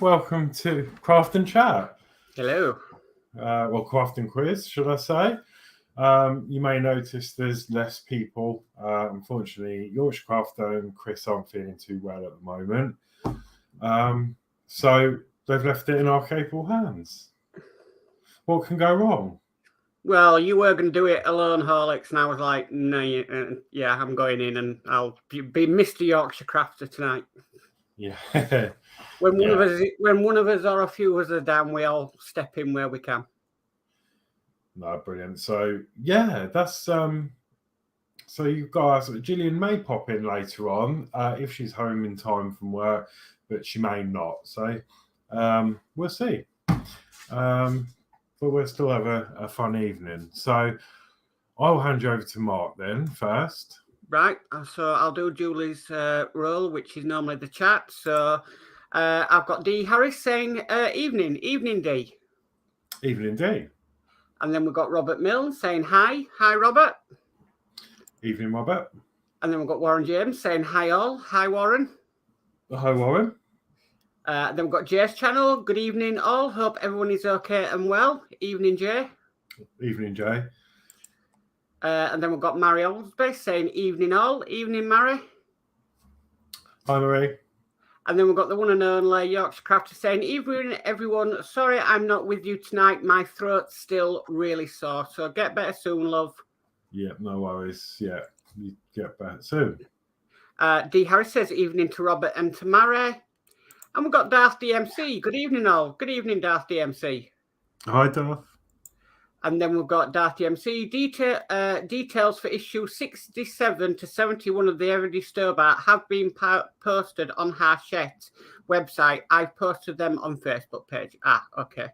Welcome to Craft and Chat. Hello. Craft and Quiz, should I say. You may notice there's less people. Unfortunately, Yorkshire Crafter and Chris aren't feeling too well at the moment. So they've left it in our capable hands. What can go wrong? Well, you were going to do it alone, Horlicks, and I was like, no, I'm going in and I'll be Mr. Yorkshire Crafter tonight. Yeah. When one of us or a few of us are down, we all step in where we can. No, brilliant. So yeah, that's so you guys, Gillian may pop in later on if she's home in time from work, but she may not. So we'll see. But we'll still have a fun evening. So I'll hand you over to Mark then first. Right. So I'll do Julie's role, which is normally the chat. So I've got Dee Harris saying evening Dee. Evening Dee. And then we've got Robert Milne saying hi. Hi, Robert. Evening, Robert. And then we've got Warren James saying hi all. Hi, Warren. Hi, Warren. Then we've got Jay's channel. Good evening, all. Hope everyone is okay and well. Evening, Jay. Evening, Jay. And then we've got Mary Oldsby saying evening, all. Evening, Mary. Hi, Marie. And then we've got the one and only Yorkshire Crafter saying evening, everyone. Sorry I'm not with you tonight. My throat's still really sore. So get better soon, love. Yeah, no worries. Yeah, you get better soon. Dee Harris says evening to Robert and to Mary. And we've got Darth DMC. Good evening, all. Good evening, Darth DMC. Hi, Darth. And then we've got Darth DMC. Details for issue 67 to 71 of the Everyday Stobart have been posted on Hachette website. I've posted them on Facebook page. Okay.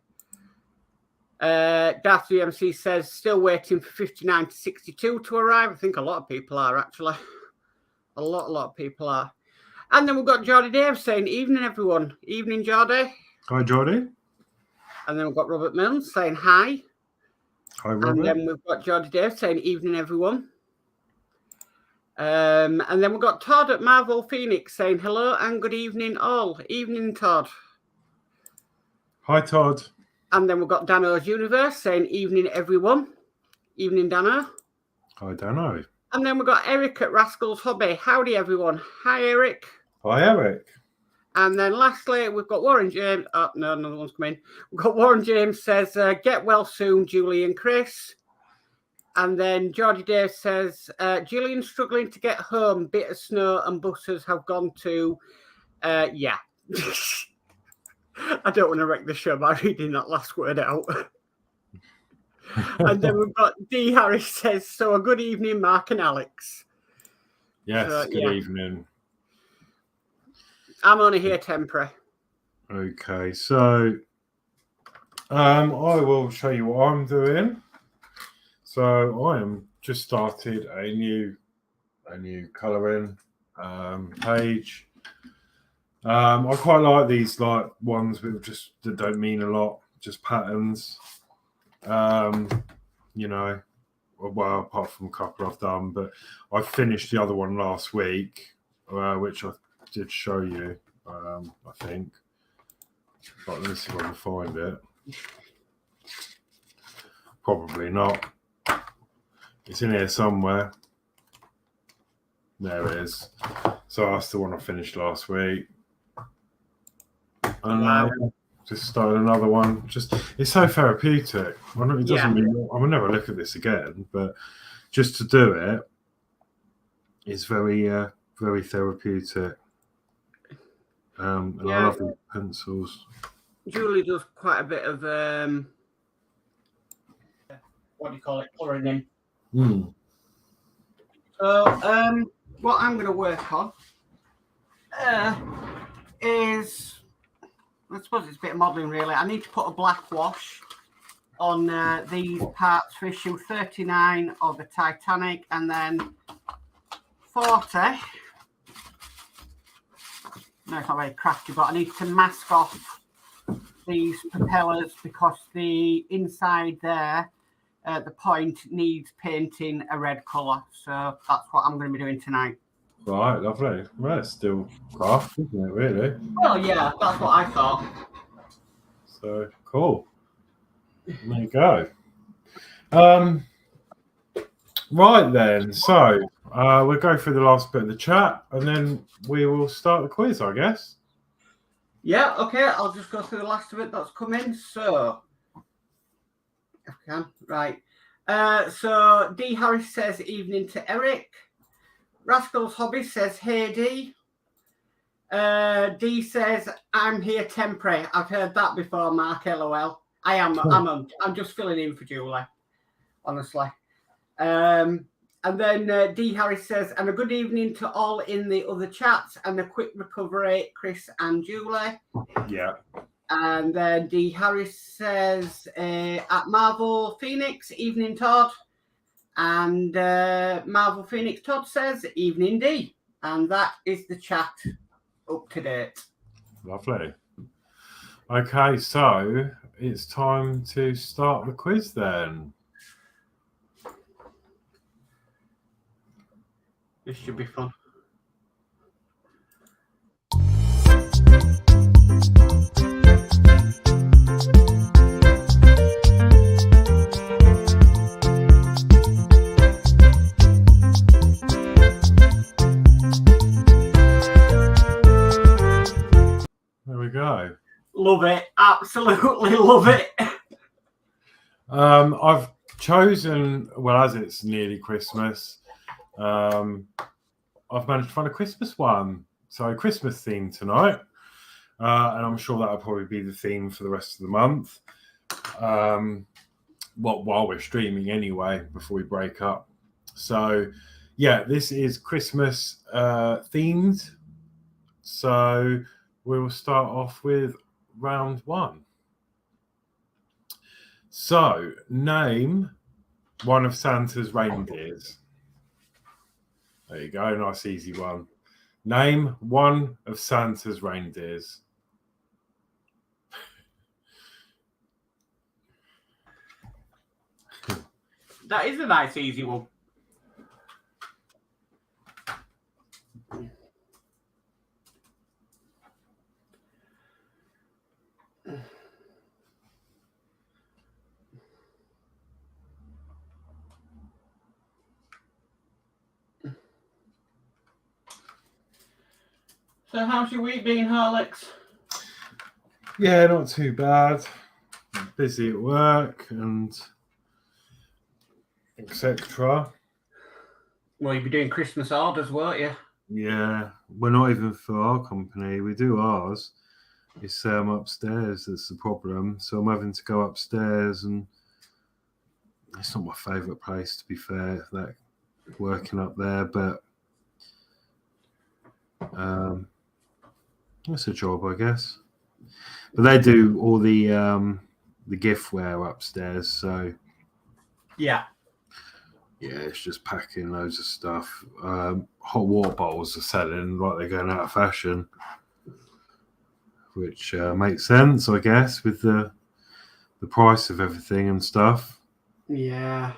Darth DMC says still waiting for 59 to 62 to arrive. I think a lot of people are, actually. A lot of people are. And then we've got Geordie Dave saying, evening, everyone. Evening, Geordie. Hi, Geordie. And then we've got Robert Milne saying hi. Hi, Robert. And then we've got Geordie Dave saying, evening, everyone. And then we've got Todd at Marvel Phoenix saying, hello and good evening, all. Evening, Todd. Hi, Todd. And then we've got Dano's Universe saying, evening, everyone. Evening, Dano. Hi, Dano. And then we've got Eric at Rascals Hobby. Howdy, everyone. Hi, Eric. Hi, Eric. And then lastly, we've got Warren James. Oh, no, another one's come in. We've got Warren James says, get well soon, Julie and Chris. And then Geordie Dave says, Gillian struggling to get home. Bit of snow and buses have gone to, yeah. I don't want to wreck the show by reading that last word out. And then we've got Dee Harris says, so a good evening, Mark and Alex. Yes, good evening. I'm only here temporary. Okay, so I will show you what I'm doing. So I am just started a new colouring page. I quite like these ones with that don't mean a lot, just patterns. You know, well, apart from a couple I've done, but I finished the other one last week, which I did show you, I think. But let's see if I can find it. Probably not. It's in here somewhere. There it is. So that's the one I finished last week. And now just started another one. It's so therapeutic. It doesn't mean I will never look at this again, but just to do it is very very therapeutic. And I love the pencils. Julie does quite a bit of what do you call it, colouring in. So what I'm going to work on is, I suppose it's a bit of modelling really. I need to put a black wash on these parts for issue 39 of the Titanic, and then 40. No, it's not very crafty, but I need to mask off these propellers because the inside there, the point needs painting a red colour. So that's what I'm going to be doing tonight. Right, lovely. Well, it's still craft, isn't it, really? Well, yeah, that's what I thought. So, cool. There you go. Right then, so we'll go through the last bit of the chat and then we will start the quiz, I guess. Yeah, okay, I'll just go through the last of it that's come in. So, if I can, right. So, D. Harris says, evening to Eric. Rascal's Hobby says, hey, D. D says, I'm here temporary. I've heard that before, Mark, LOL. I'm just filling in for Julie, honestly. And then D. Harris says, and a good evening to all in the other chats and a quick recovery, Chris and Julie. Yeah. And then D. Harris says, at Marvel Phoenix, evening Todd. And Marvel Phoenix Todd says, evening D. And that is the chat up to date. Lovely. Okay, so it's time to start the quiz then. This should be fun. There we go. Love it. Absolutely love it. I've chosen, well, as it's nearly Christmas, I've managed to find a Christmas one. So Christmas theme tonight. And I'm sure that'll probably be the theme for the rest of the month. While we're streaming anyway, before we break up. So yeah, this is Christmas themed. So we will start off with round one. So name one of Santa's reindeers. There you go, nice easy one. Name one of Santa's reindeers. That is a nice easy one. So how's your week been, Alex? Yeah, not too bad. I'm busy at work and etc. Well, you'll be doing Christmas orders, won't you? Yeah, we're not even for our company. We do ours. It's upstairs that's the problem. So I'm having to go upstairs, and it's not my favourite place, to be fair, that working up there, but it's a job, I guess. But they do all the giftware upstairs, so yeah, it's just packing loads of stuff. Hot water bottles are selling like they're going out of fashion, which makes sense, I guess, with the price of everything and stuff. Yeah.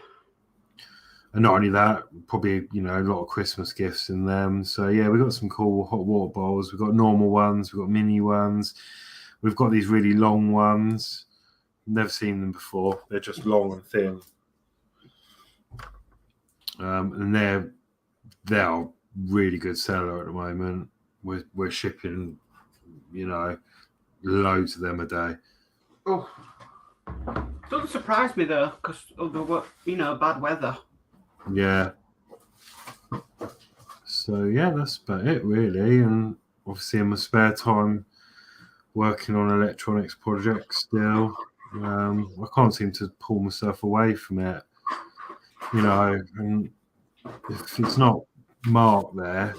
And not only that, probably, a lot of Christmas gifts in them. So, yeah, we've got some cool hot water bowls. We've got normal ones. We've got mini ones. We've got these really long ones. Never seen them before. They're just long and thin. And they're a really good seller at the moment. We're shipping, loads of them a day. Oh, doesn't surprise me, though, because of the, bad weather. Yeah. So, yeah, that's about it, really. And obviously in my spare time, working on electronics projects still. I can't seem to pull myself away from it. And if it's not Mark there,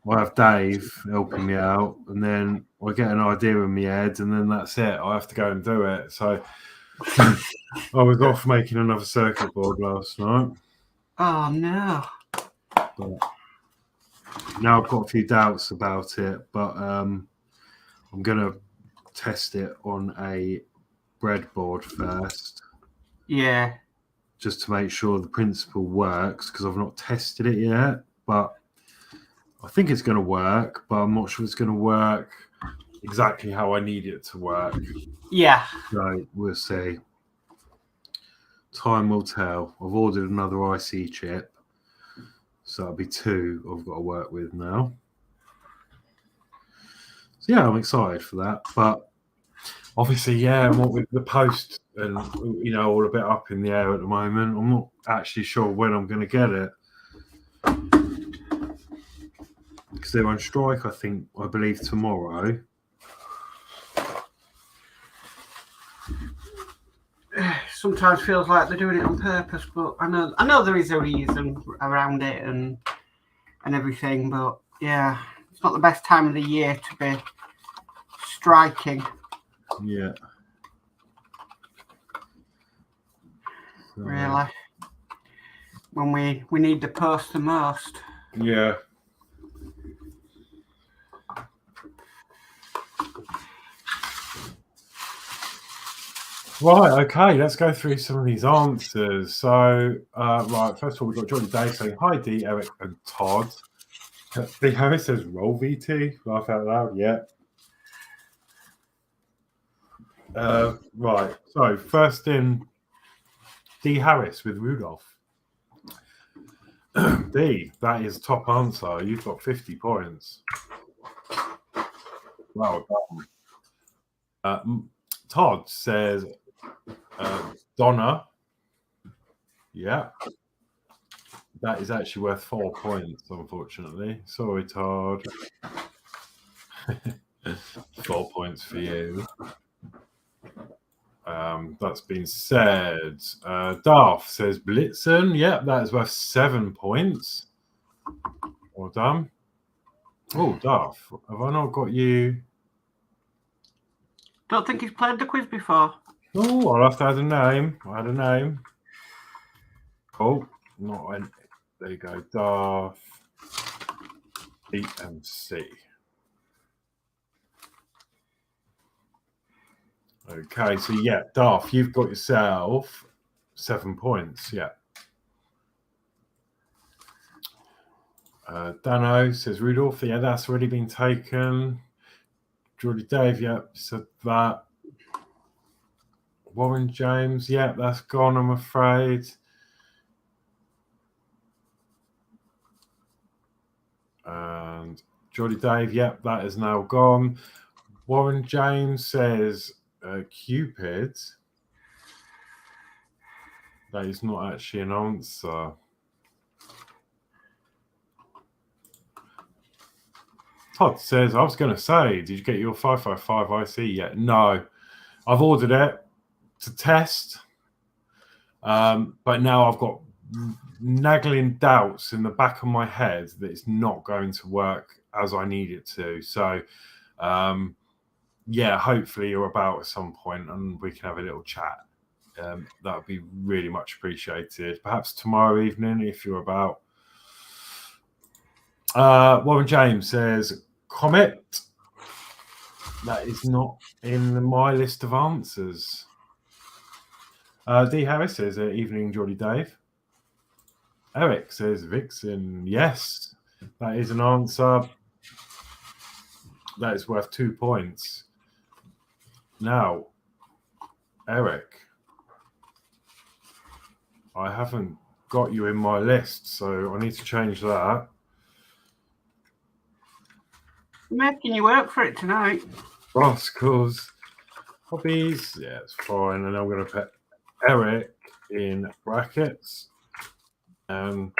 I have Dave helping me out, and then I get an idea in my head, and then that's it. I have to go and do it. So I was off making another circuit board last night. Oh, no. But now I've got a few doubts about it, but I'm going to test it on a breadboard first. Yeah. Just to make sure the principle works, because I've not tested it yet. But I think it's going to work, but I'm not sure it's going to work exactly how I need it to work. Yeah. So we'll see. Time will tell. I've ordered another IC chip, so that'll be 2 I've got to work with now. So yeah, I'm excited for that. But obviously, yeah, what with the post and all a bit up in the air at the moment. I'm not actually sure when I'm going to get it. Because they're on strike, I believe tomorrow. Sometimes feels like they're doing it on purpose, but I know there is a reason around it and everything, but yeah, it's not the best time of the year to be striking. Yeah. So, really. When we need the post the most. Yeah. Right, okay, let's go through some of these answers. So, right, first of all, we've got Johnny Day saying, hi, D, Eric, and Todd. D. Harris says, roll VT. Laugh out loud, yeah. Right, so first in, D. Harris with Rudolph. D, that is top answer. You've got 50 points. Well done. Todd says, Donna. Yeah. That is actually worth 4 points, unfortunately. Sorry, Todd. 4 points for you. That's been said. Darth says Blitzen. Yep, that is worth 7 points. Well done. Oh, Darth, have I not got you? Don't think he's played the quiz before. Oh, I'll have to add a name. I had a name. Oh, not an. There you go, Darth EMC. Okay, so yeah, Darth, you've got yourself 7 points. Yeah. Dano says Rudolph. Yeah, that's already been taken. Geordie Dave, yep, said that. Warren James, yep, that's gone, I'm afraid. And Geordie Dave, yep, that is now gone. Warren James says Cupid. That is not actually an answer. Todd says, I was going to say, did you get your 555 IC yet? No, I've ordered it to test, but now I've got nagging doubts in the back of my head that it's not going to work as I need it to. So, yeah, hopefully you're about at some point and we can have a little chat. That would be really much appreciated. Perhaps tomorrow evening if you're about. Warren James says, Comet. That is not in my list of answers. D. Harris says, evening, Geordie Dave. Eric says, Vixen. Yes, that is an answer. That is worth 2 points. Now, Eric, I haven't got you in my list, so I need to change that. I'm making you work for it tonight. Rascals. Hobbies. Yeah, it's fine. And I'm going to put Eric in brackets. And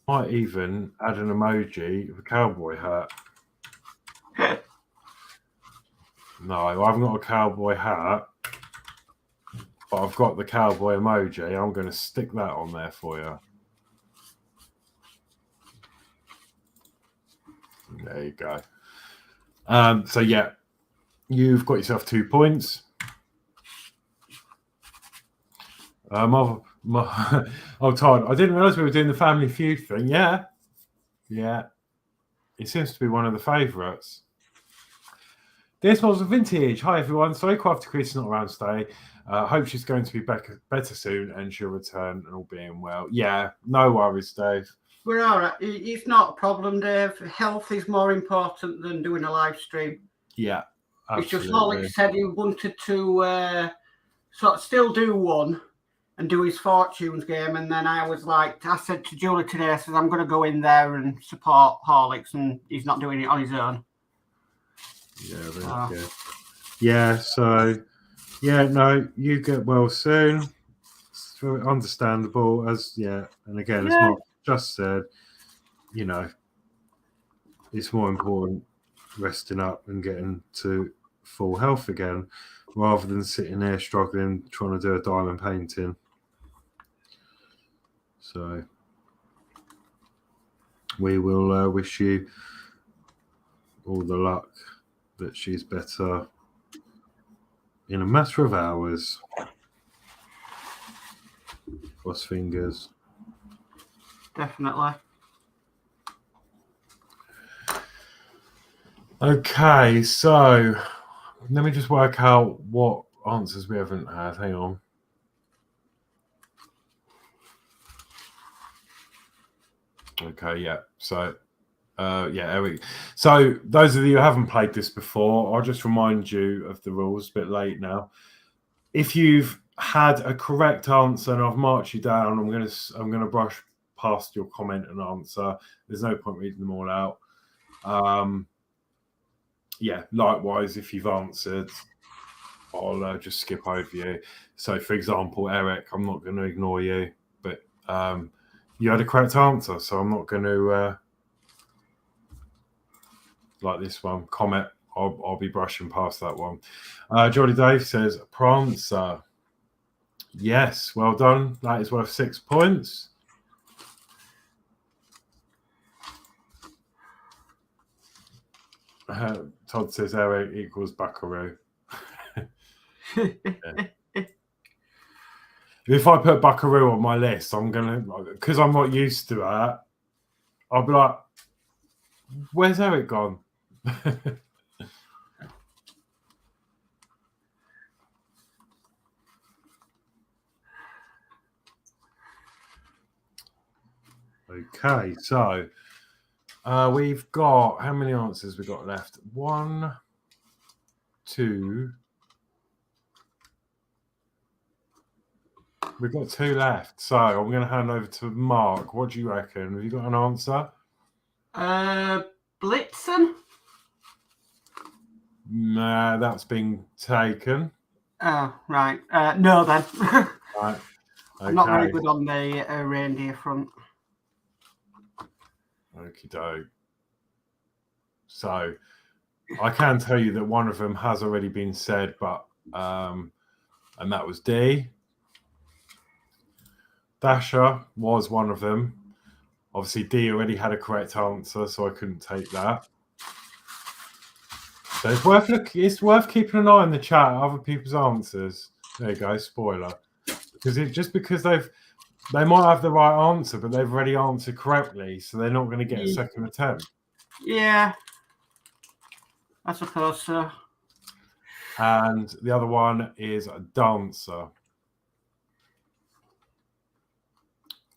might even add an emoji of a cowboy hat. No, I haven't got a cowboy hat. But I've got the cowboy emoji. I'm going to stick that on there for you. There you go. So yeah, you've got yourself 2 points. Oh, Todd, I didn't realize we were doing the Family Feud thing. Yeah. It seems to be one of the favourites. This was a vintage. Hi everyone. Sorry, after Chris not around today. Hope she's going to be better soon and she'll return and all being well. Yeah, no worries, Dave. We're all right. It's not a problem, Dave. Health is more important than doing a live stream. Yeah, It's just Alex said he wanted to sort of still do one and do his Fortunes game. And then I said to Julie today, I said, I'm going to go in there and support Horlicks, and he's not doing it on his own. Yeah, so, no, you get well soon. It's very understandable, and again, as Mark just said, it's more important resting up and getting to full health again, rather than sitting there struggling, trying to do a diamond painting. So we will wish you all the luck that she's better in a matter of hours. Cross fingers. Definitely. Okay, so let me just work out what answers we haven't had. Hang on. Okay, yeah. So, Eric. So, those of you who haven't played this before, I'll just remind you of the rules. A bit late now. If you've had a correct answer and I've marked you down, I'm gonna brush past your comment and answer. There's no point reading them all out. Likewise, if you've answered, I'll just skip over you. So, for example, Eric, I'm not going to ignore you, but you had a correct answer, so I'm not going to like this one. Comment, I'll be brushing past that one. Johnny Dave says, Prancer. Yes, well done. That is worth 6 points. Todd says Eric equals Buckaroo. If I put Buckaroo on my list, I'm gonna, because I'm not used to that, I'll be like, where's Eric gone? Okay, so we've got, how many answers we got left? 1, 2. We've got 2 left. So I'm going to hand over to Mark. What do you reckon? Have you got an answer? Blitzen? Nah, that's been taken. Oh, right. No, then. Right. Okay. I'm not very good on the reindeer front. Okie doke. So I can tell you that one of them has already been said, but and that was D. Dasher was one of them. Obviously, D already had a correct answer, so I couldn't take that. So it's worth keeping an eye on the chat, other people's answers. There you go, spoiler. Because they might have the right answer, but they've already answered correctly, so they're not going to get a second attempt. Yeah, I suppose so. And the other one is a dancer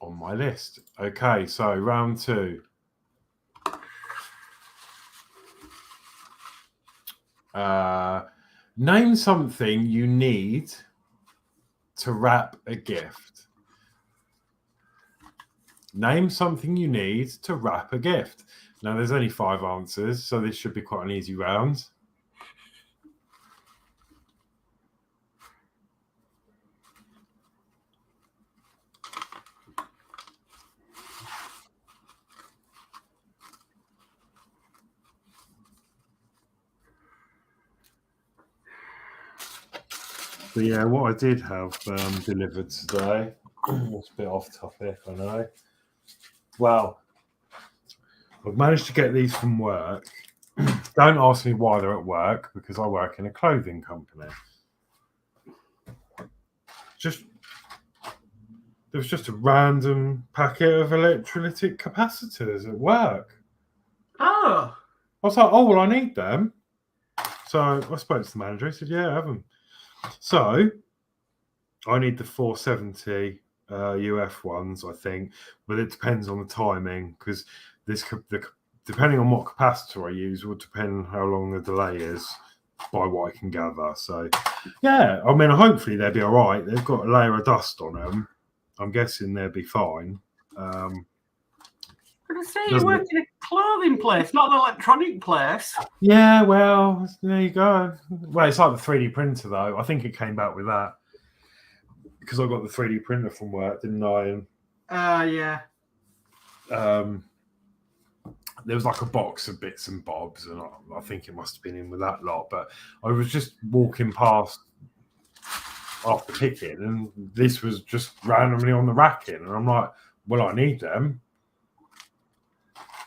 on my list. Okay, so round 2. Name something you need to wrap a gift. Name something you need to wrap a gift. Now, there's only 5 answers, so this should be quite an easy round. But yeah, what I did have delivered today, it's a bit off topic, I know. Well, I've managed to get these from work. Don't ask me why they're at work, because I work in a clothing company. There was just a random packet of electrolytic capacitors at work. Oh. I was like, oh, well, I need them. So I spoke to the manager. He said, yeah, I have them. So I need the 470 UF ones, I think, but it depends on the timing because depending on what capacitor I use will depend how long the delay is by what I can gather. So, yeah, I mean, hopefully they'll be all right. They've got a layer of dust on them. I'm guessing they'll be fine. I say you work in a clothing place, not an electronic place. Yeah, well, there you go. Well, it's like the 3D printer, though. I think it came back with that because I got the 3D printer from work, didn't I? And, Yeah. there was like a box of bits and bobs, and I think it must have been in with that lot. But I was just walking past after picking, and this was just randomly on the racking, and I'm like, well, I need them.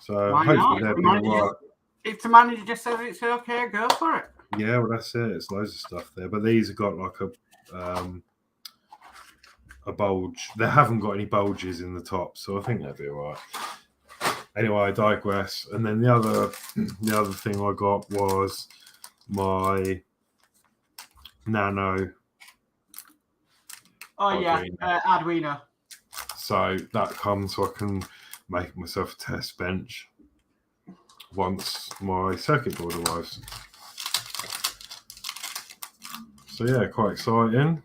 So Why hopefully not? they'll be all right. If the manager just says it's okay, go for it. Yeah, well, that's it. It's loads of stuff there, but these have got like a bulge. They haven't got any bulges in the top, so I think they'll be all right. Anyway, I digress. And then the other thing I got was my Nano. Oh yeah, Arduino. So that comes so I can make myself a test bench once my circuit board arrives. So yeah, quite exciting.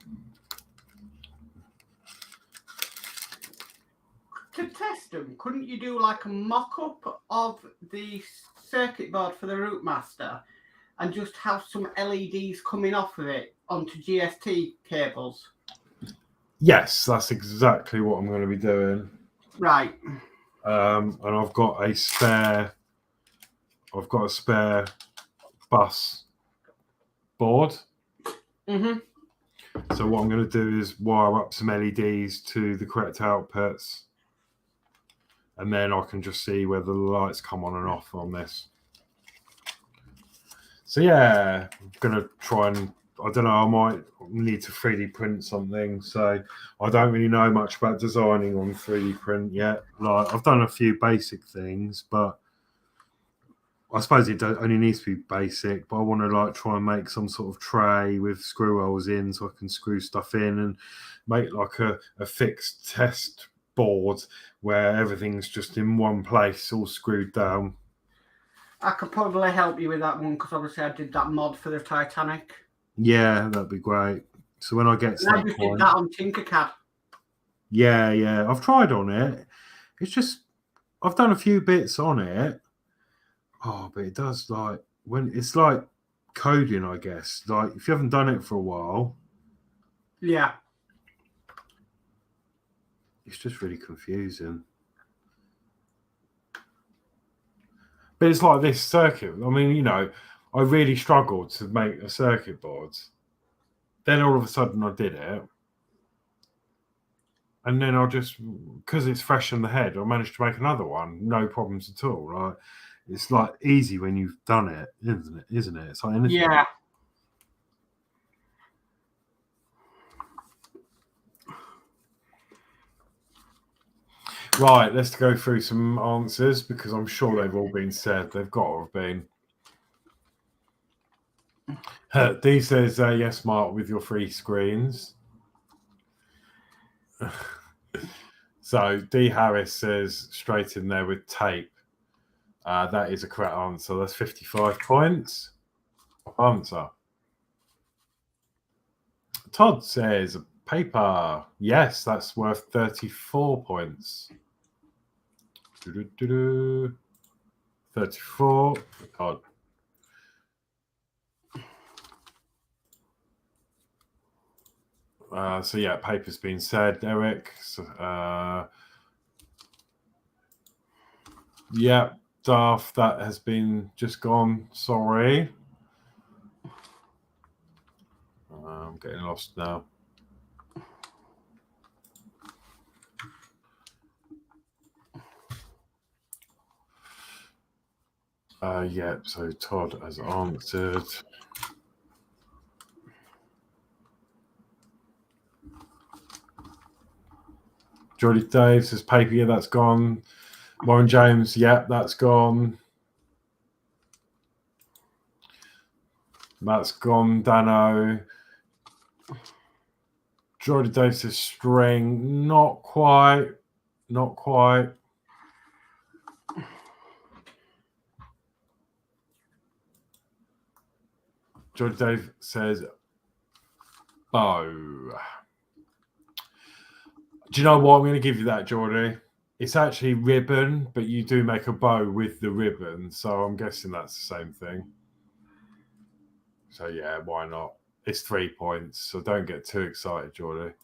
To test them, couldn't you do like a mock-up of the circuit board for the Rootmaster and just have some LEDs coming off of it onto GST cables? Yes, that's exactly what I'm going to be doing. Right. And I've got a spare bus board. Mm-hmm. So what I'm going to do is wire up some LEDs to the correct outputs, and then I can just see whether the lights come on and off on this. So yeah, I'm going to try and, I don't know, I might need to 3D print something. So I don't really know much about designing on 3D print yet. Like, I've done a few basic things, but I suppose it only needs to be basic. But I want to like try and make some sort of tray with screw holes in, so I can screw stuff in and make like a fixed test board where everything's just in one place, all screwed down. I could probably help you with that one because obviously I did that mod for the Titanic. Yeah, that'd be great. So when I get to I just did that on Tinkercad. Yeah, I've tried on it. It's just I've done a few bits on it. Oh, but it does like when it's like coding, I guess. Like if you haven't done it for a while, yeah, it's just really confusing. But it's like this circuit. I mean, you know, I really struggled to make a circuit board. Then all of a sudden I did it. And then I just, because it's fresh in the head, I managed to make another one. No problems at all. Right? It's like easy when you've done it, isn't it? It's like anything. Yeah. Right, let's go through some answers because I'm sure they've all been said. They've got to have been. D says, yes, Mark, with your free screens. So D Harris says, straight in there with tape. That is a correct answer. That's 55 points. Answer. Todd says, paper. Yes, that's worth 34 points. 34. Todd. So yeah, paper's been said, Eric. So, yeah, Darth, that has been just gone. Sorry. I'm getting lost now. Yeah, so Todd has answered. Jordy Dave says paper, yeah, that's gone. Warren James, yeah, that's gone. That's gone, Dano. Jordan Dave says string. Not quite. Not quite. Jordan Dave says bow. Do you know what? I'm going to give you that, Geordie. It's actually ribbon, but you do make a bow with the ribbon. So I'm guessing that's the same thing. So yeah, why not? It's 3 points, so don't get too excited, Geordie.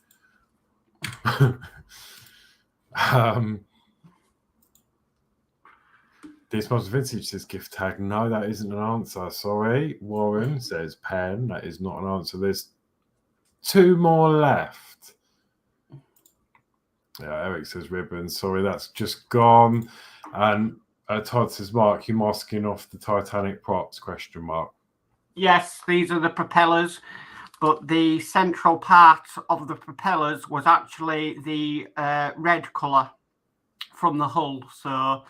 This most vintage says gift tag. No, that isn't an answer. Sorry. Warren says pen. That is not an answer. There's 2 more left. Yeah, Eric says ribbon. Sorry, that's just gone. And Todd says, Mark, you masking off the Titanic props? ? Yes, these are the propellers, but the central part of the propellers was actually the red colour from the hull. So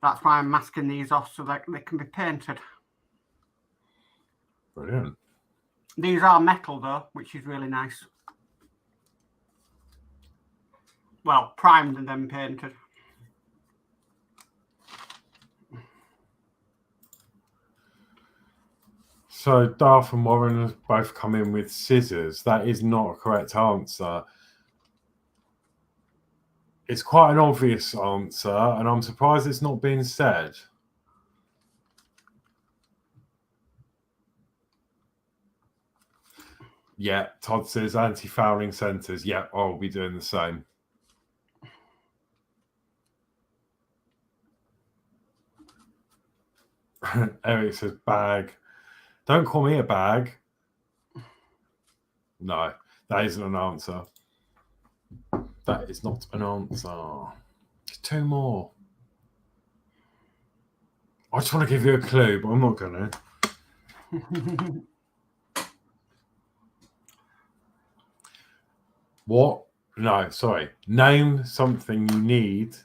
that's why I'm masking these off so that they can be painted. Brilliant. These are metal though, which is really nice. Well, primed and then painted. So Darth and Warren have both come in with scissors. That is not a correct answer. It's quite an obvious answer, and I'm surprised it's not been said. Yeah, Todd says anti-fouling centres. Yeah, I'll be doing the same. Eric says bag. Don't call me a bag. No, that isn't an answer. That is not an answer. There's 2 more. I just want to give you a clue, but I'm not going to. What? No, sorry. Name something you need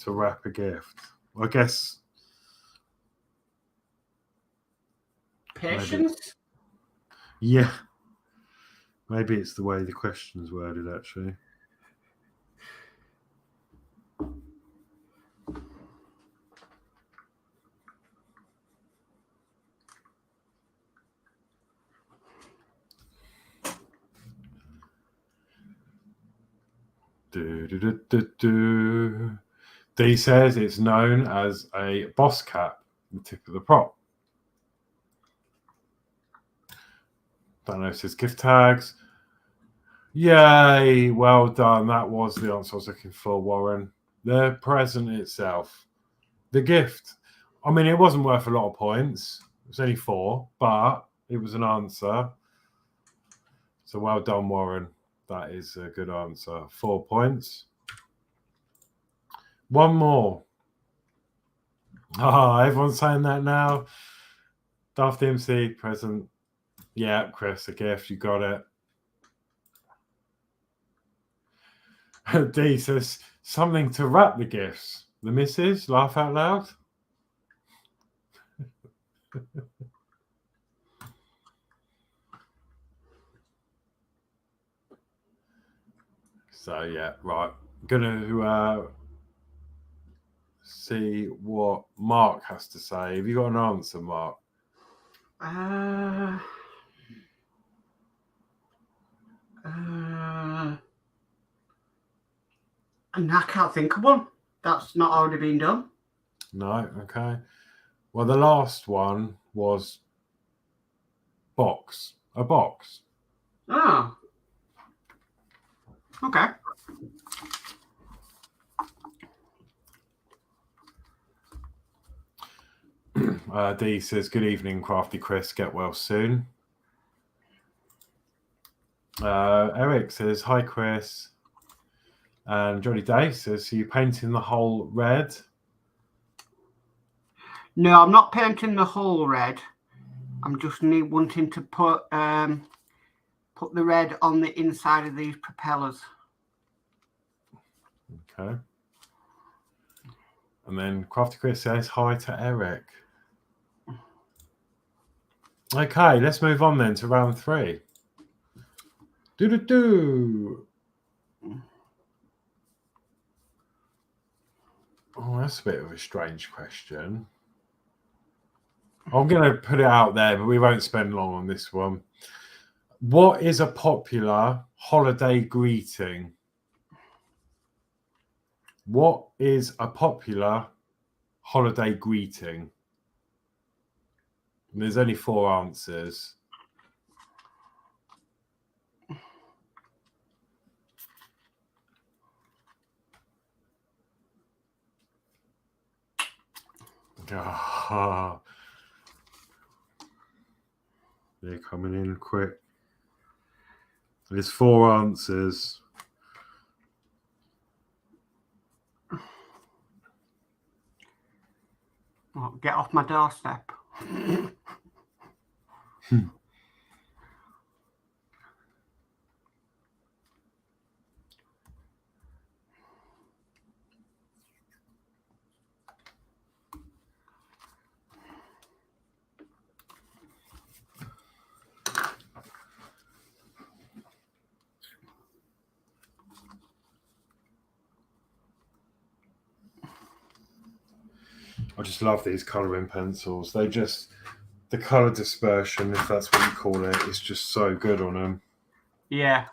to wrap a gift. I guess. Patience? Maybe. Yeah. Maybe it's the way the question's worded, actually. D says it's known as a boss cap, the tip of the prop. Don't know if it's gift tags. Yay, well done. That was the answer I was looking for, Warren. The present itself. The gift. I mean, it wasn't worth a lot of points. It was only 4, but it was an answer. So well done, Warren. That is a good answer. 4 points. 1 more. Ah, everyone's saying that now. Daft MC, present. Yeah, Chris, a gift. You got it. D says something to wrap the gifts. The missus, laugh out loud. So yeah, right. I'm gonna see what Mark has to say. Have you got an answer, Mark? And I can't think of one. That's not already been done. No, okay. Well, the last one was box. A box. Oh. Okay. D says, good evening, Crafty Chris. Get well soon. Eric says, hi, Chris. And Johnny Day says, are you painting the whole red? No, I'm not painting the whole red. I'm just wanting to put the red on the inside of these propellers. Okay. And then Crafty Chris says, hi to Eric. Okay, let's move on then to round 3. Do. Oh, that's a bit of a strange question. I'm going to put it out there, but we won't spend long on this one. What is a popular holiday greeting? What is a popular holiday greeting? And there's only 4 answers. Ah, they're coming in quick. There's 4 answers. Oh, get off my doorstep. I just love these colouring pencils. They just, the colour dispersion, if that's what you call it, is just so good on them. Yeah.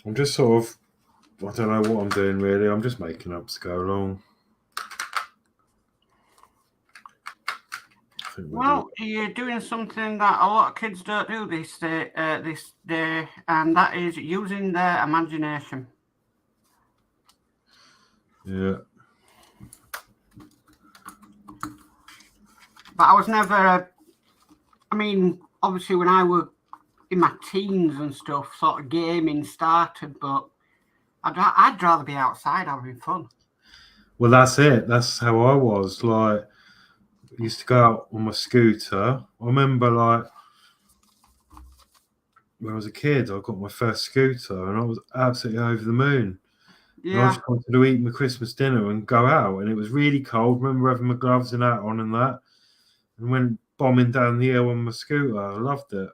I'm just sort of, I don't know what I'm doing really. I'm just making up to go along. Well, you're doing something that a lot of kids don't do this day, and that is using their imagination. Yeah. But I was never, I mean, obviously when I was in my teens and stuff, sort of gaming started, but I'd rather be outside having fun. Well, that's it. That's how I was. Like, I used to go out on my scooter. I remember, like, when I was a kid, I got my first scooter and I was absolutely over the moon. And I Yeah. just wanted to eat my Christmas dinner and go out. And it was really cold. I remember having my gloves and hat on and that. And went bombing down the hill on my scooter. I loved it.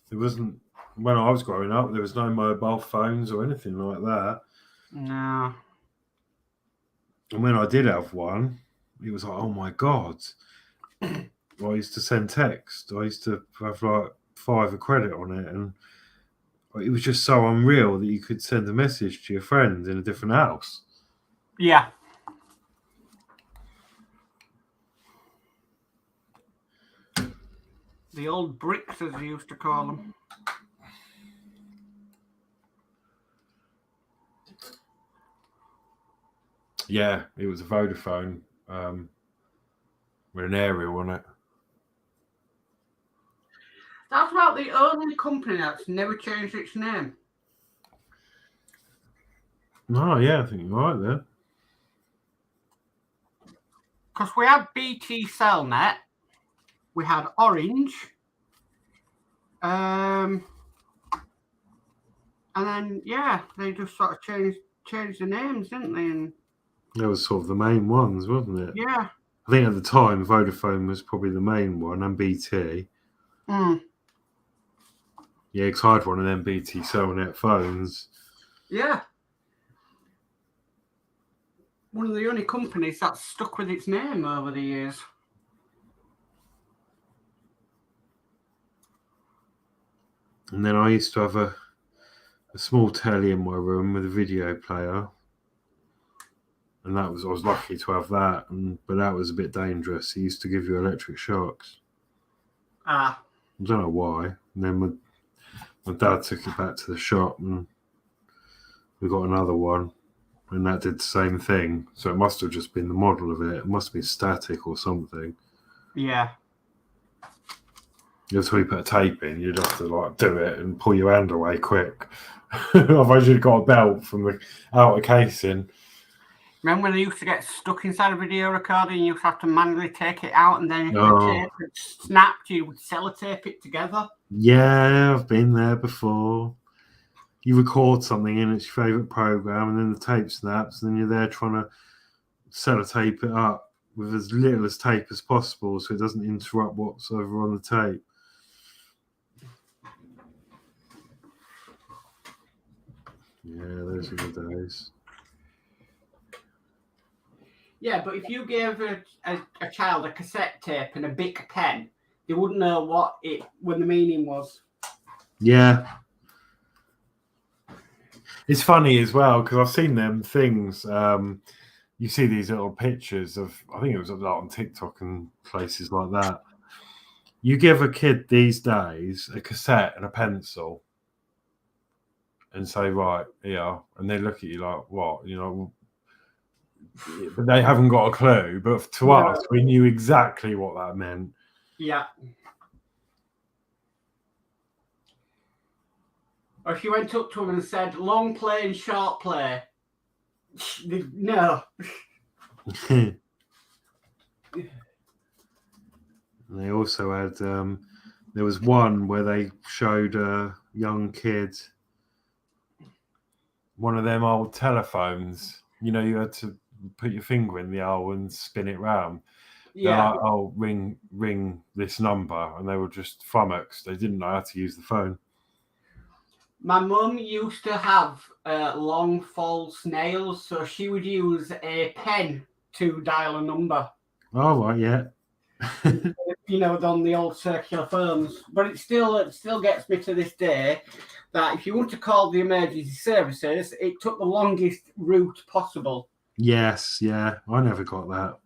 There wasn't, when I was growing up, there was no mobile phones or anything like that. No. And when I did have one, it was like, oh my God. I used to send text. I used to have like £5 credit on it. And it was just so unreal that you could send a message to your friend in a different house. Yeah. The old bricks, as they used to call them. Yeah, it was a Vodafone with an aerial on it. That's about the only company that's never changed its name. Oh, yeah, I think you're right there. Because we had BT Cellnet, we had Orange, and then yeah, they just sort of changed the names, didn't they? And That was sort of the main ones, wasn't it? yeah. I think at the time, Vodafone was probably the main one, and BT. Mm. Yeah, because I had one of them BT Cellnet phones. Yeah. One of the only companies that's stuck with its name over the years. And then I used to have a small telly in my room with a video player. And I was lucky to have that, but that was a bit dangerous. It used to give you electric shocks. Ah. I don't know why. And then my dad took it back to the shop and we got another one. And that did the same thing. So it must have just been the model of it. It must be static or something. Yeah. That's when you put a tape in, you'd have to like do it and pull your hand away quick. Otherwise you'd got a belt from the outer casing. Remember when they used to get stuck inside a video recorder and you used to have to manually take it out, and then if Oh. the tape had snapped, you would sellotape it together? Yeah, I've been there before. You record something and it's your favourite program, and then the tape snaps, and then you're there trying to sellotape it up with as little as tape as possible so it doesn't interrupt what's over on the tape. Yeah, those are the days. Yeah, but if you gave a child a cassette tape and a Bic pen, they wouldn't know what the meaning was. Yeah. It's funny as well because I've seen them things. You see these little pictures of, I think it was a lot on TikTok and places like that. You give a kid these days a cassette and a pencil and say, right, yeah, and they look at you like, what? You know, but they haven't got a clue. But to us, we knew exactly what that meant. Yeah. Or if you went up to them and said, long play and short play, no. They also had, there was one where they showed a young kid one of them old telephones. You know, you had to put your finger in the hole and spin it round. Yeah. They're like, oh, ring this number, and they were just flummoxed. They didn't know how to use the phone. My mum used to have long false nails, so she would use a pen to dial a number. Oh, right, yeah. You know, on the old circular phones. But it still gets me to this day that if you want to call the emergency services, it took the longest route possible. Yes, yeah. I never got that.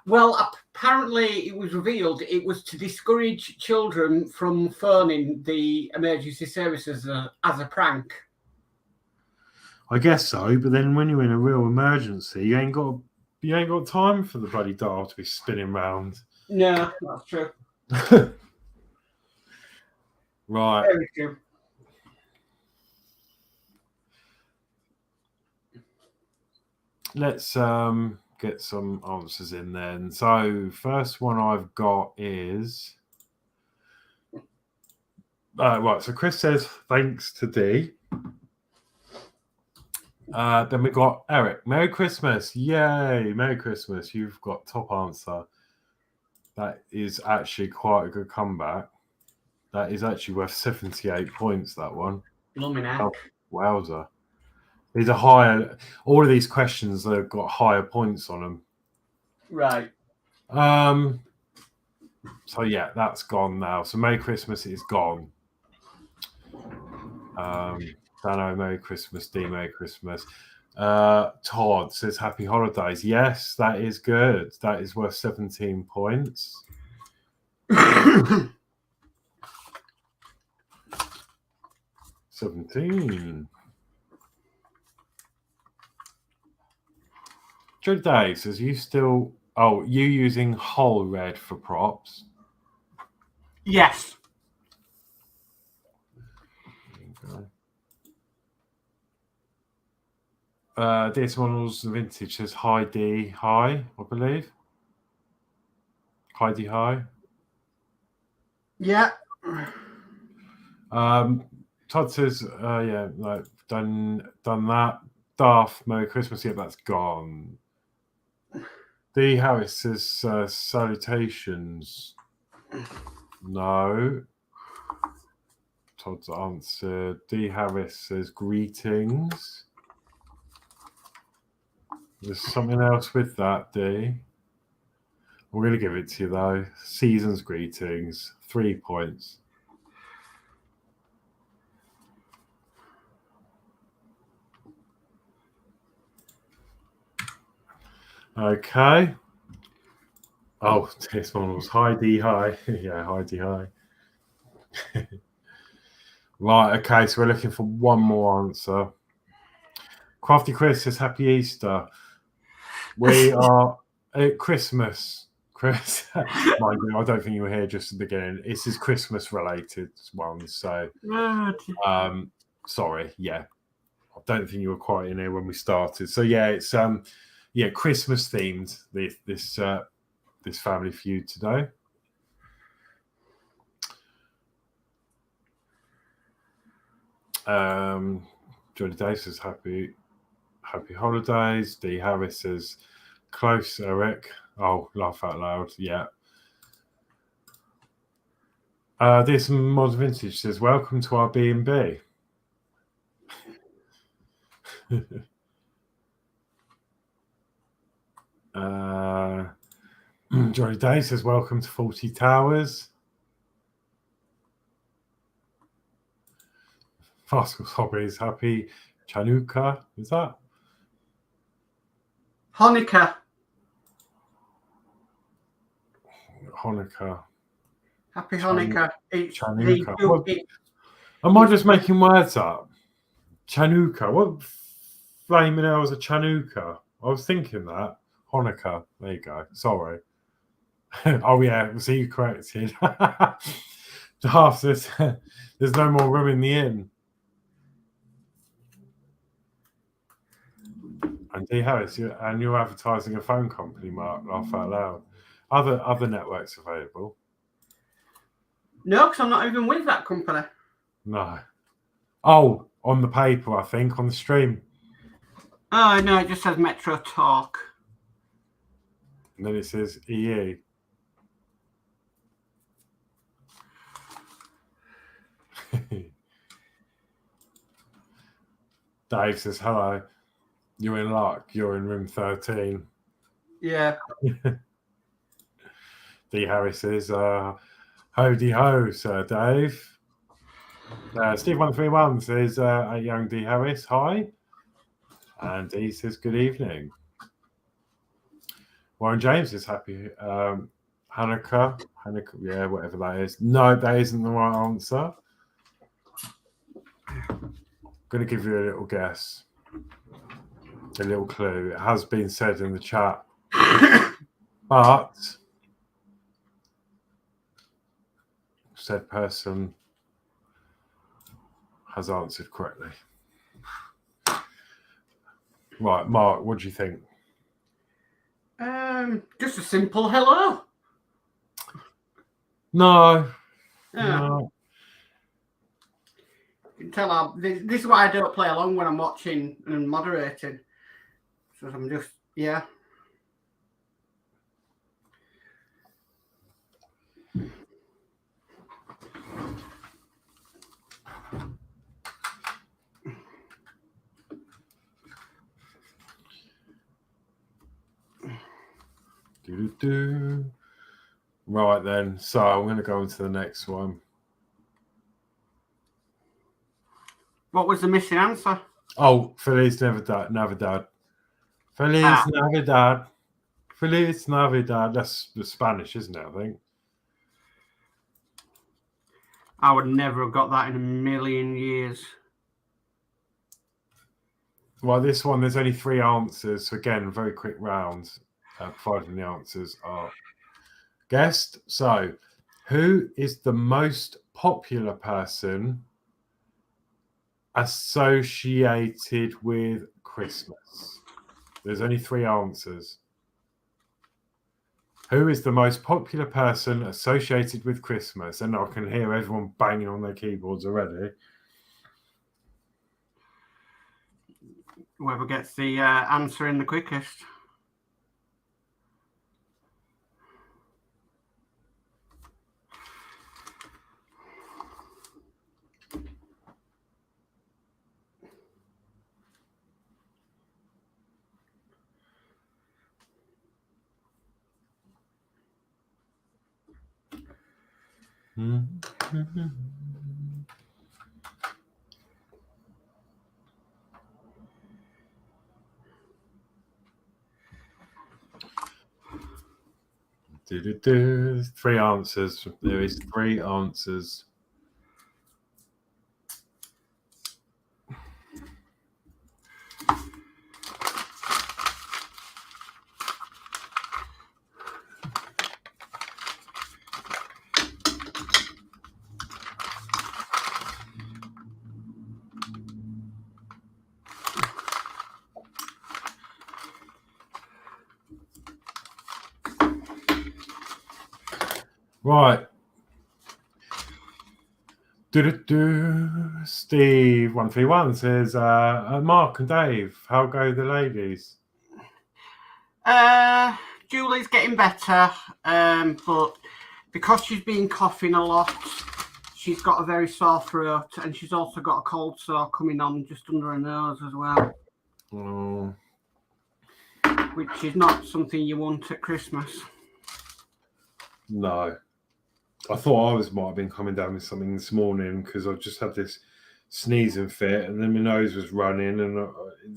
Well, apparently it was revealed it was to discourage children from phoning the emergency services as a prank. I guess so, but then when you're in a real emergency, you ain't got time for the bloody dial to be spinning round. No, that's true. Right. Very true. Let's get some answers in then. So first one I've got is right. So Chris says thanks to D. Then we got Eric. Merry Christmas! Yay! Merry Christmas! You've got top answer. That is actually quite a good comeback. That is actually worth 78 points. That one. Blooming heck. Oh, wowza! These are higher. All of these questions have got higher points on them. Right. So yeah, that's gone now. So Merry Christmas is gone. Dano, Merry Christmas. D, Merry Christmas. Todd says Happy Holidays. Yes, that is good. That is worth 17 points. $17. Joe Dave says you using whole red for props? Yes. This one's vintage says hi D hi, I believe. Hi D hi. Yeah. Todd says yeah, no, done that. Darth, Merry Christmas. Yeah, that's gone. D Harris says salutations. No. Todd's answer. D Harris says greetings. There's something else with that, D. I'm going to give it to you, though. Season's greetings. 3 points. Okay. Oh, this one was hi, D, hi. Yeah, hi, D, hi. Right, okay, so we're looking for one more answer. Crafty Chris says Happy Easter. We are at Christmas. Chris, mind you, I don't think you were here just at the beginning. This is Christmas related one, so sorry, yeah. I don't think you were quite in here when we started. So yeah, it's Christmas themed. This Family Feud today. Johnny Day says happy holidays. D Harris says close, Eric. Oh, laugh out loud. Yeah. This Mod Vintage says welcome to our B&B. Johnny Day says welcome to 40 Towers. Fastball's Hobbies, happy Chanukah. Is that Hanukkah? Hanukkah? Happy Hanukkah. It's Chanukah. the Am I just making words up? Chanukah. What flaming hell is a Chanukah? I was thinking that. Hanukkah. There you go. Sorry. Oh yeah, see you corrected. Half says there's no more room in the inn. And D Harris, you're advertising a phone company, Mark. Laugh out loud. Other networks available? No, because I'm not even with that company. No. Oh, on the paper, I think, on the stream. Oh no, it just says Metro Talk. And then it says EE. Dave says hello. You're in luck. You're in room 13. Yeah. D Harris says, "Howdy ho, Sir Dave." Steve131 says, "A young D Harris, hi." And he says, "Good evening." Warren James is happy. Hanukkah, yeah, whatever that is. No, that isn't the right answer. I'm going to give you a little guess, a little clue. It has been said in the chat, but said person has answered correctly. Right, Mark, what do you think? Just a simple hello. No. Yeah. No. You can tell this is why I don't play along when I'm watching and moderating. So I'm just, yeah. Right then, so I'm going to go on to the next one. What was the missing answer? Oh, Feliz Navidad. Feliz Navidad. Feliz Navidad. That's the Spanish, isn't it, I think? I would never have got that in a million years. Well, this one, there's only 3 answers. So again, very quick round, providing the answers are guessed. So, who is the most popular person associated with Christmas? There's only 3 answers. Who is the most popular person associated with Christmas? And I can hear everyone banging on their keyboards already. Whoever gets the answer in the quickest. Three answers. There is 3 answers. Right. Steve 131 says, Mark and Dave, how go the ladies? Julie's getting better, but because she's been coughing a lot, she's got a very sore throat, and she's also got a cold sore coming on just under her nose as well, Oh, which is not something you want at Christmas. no. I thought might have been coming down with something this morning because I've just had this sneezing fit and then my nose was running and it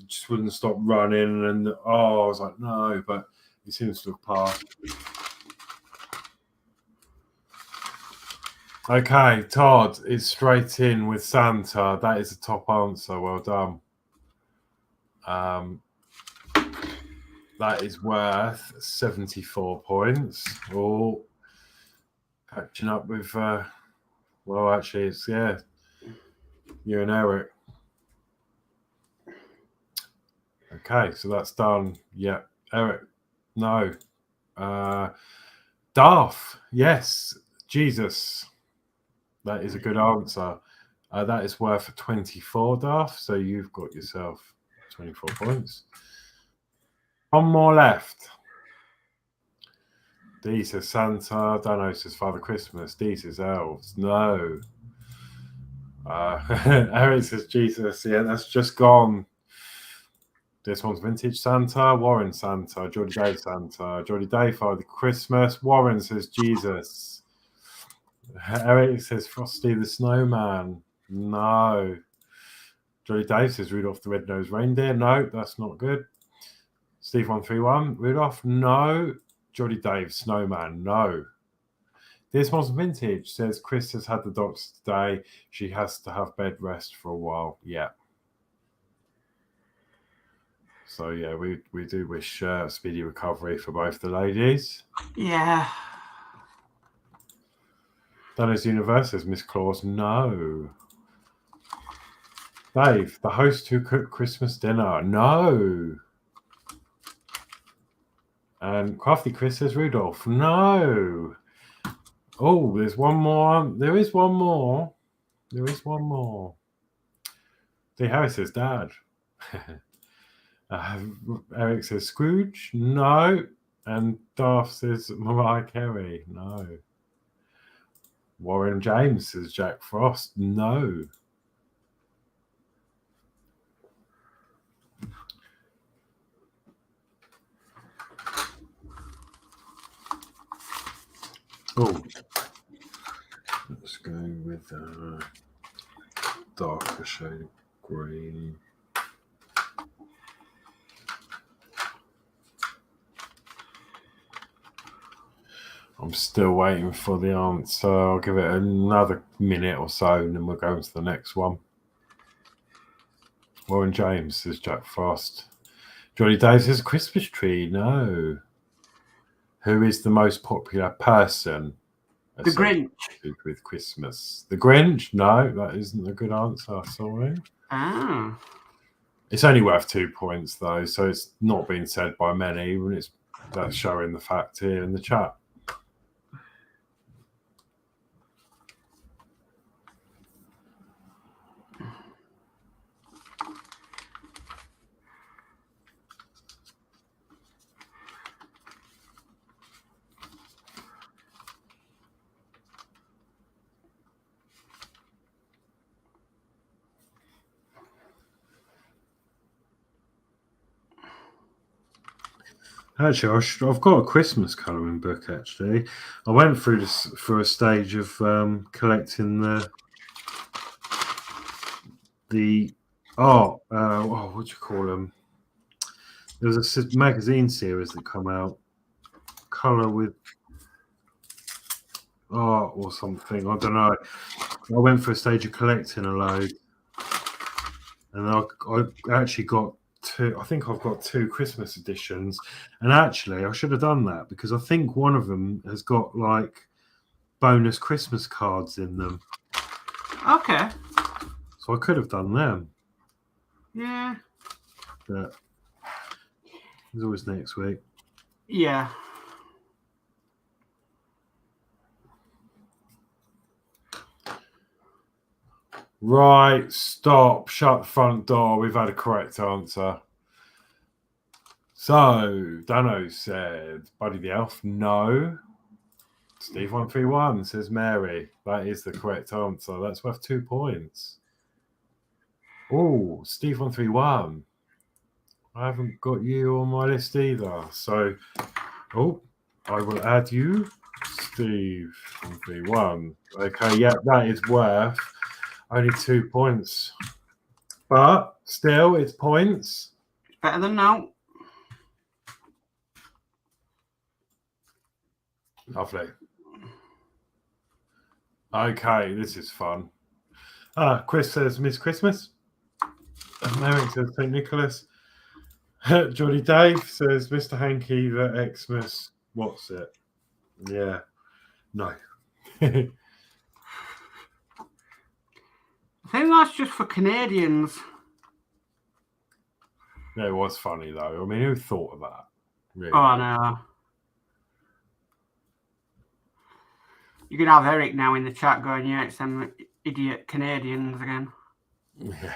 just wouldn't stop running. And I was like, no, but it seems to have passed. Okay, Todd is straight in with Santa. That is a top answer. Well done. That is worth 74 points. Oh, catching up with, well, actually, it's, yeah, you and Eric. Okay, so that's done. Yeah, Eric, no. Darth, yes. Jesus, that is a good answer. That is worth 24, Darth. So you've got yourself 24 points. One more left. D says Santa. Dano says Father Christmas. D says elves. No. Eric says Jesus. Yeah, that's just gone. This one's Vintage Santa. Warren Santa. Geordie Day Santa. Geordie Day Father Christmas. Warren says Jesus. Eric says Frosty the Snowman. No. Geordie Dave says Rudolph the Red-Nosed Reindeer. No, that's not good. Steve 131. Rudolph. No. Geordie Dave, Snowman, no. This one's Vintage, says Chris has had the doctor today. She has to have bed rest for a while. Yeah. So, yeah, we do wish speedy recovery for both the ladies. Yeah. Dano's Universe says Miss Claus, no. Dave, the host who cooked Christmas dinner, no. And Crafty Chris says Rudolph. No. Oh, there's one more. There is one more. There is one more. D. Harris says Dad. Eric says Scrooge. No. And Darth says Mariah Carey. No. Warren James says Jack Frost. No. Oh, let's go with darker shade of green. I'm still waiting for the answer. I'll give it another minute or so and then we'll go into the next one. Warren James says Jack Frost. Johnny Dave says Christmas tree. No. Who is the most popular person? The Grinch. With Christmas. The Grinch? No, that isn't a good answer. Sorry. Ah. It's only worth 2 points though, so it's not been said by many. When that's showing the fact here in the chat. Actually, I've got a Christmas colouring book. Actually, I went through this for a stage of collecting the what do you call them? There was a magazine series that come out, colour with art or something. I don't know. I went for a stage of collecting a load, and I actually got two. I think I've got 2 Christmas editions, and actually I should have done that because I think one of them has got like bonus Christmas cards in them. Okay. So I could have done them. Yeah. But there's always next week. Yeah. Right, stop. Shut the front door. We've had a correct answer. So, Dano said, Buddy the Elf, no. Steve131 says Mary. That is the correct answer. That's worth 2 points. Oh, Steve131. I haven't got you on my list either. So, I will add you, Steve131. Okay, yeah, that is worth only 2 points. But still, it's points. Better than now. Lovely. Okay, this is fun. Chris says Miss Christmas. Eric says St. Nicholas. Johnny Dave says Mr. Hanky the Xmas. What's it? Yeah. No. I think that's just for Canadians. Yeah, it was funny though. I mean, who thought of that? Really? Oh, I know. You can have Eric now in the chat going, yeah, it's them idiot Canadians again. Yeah.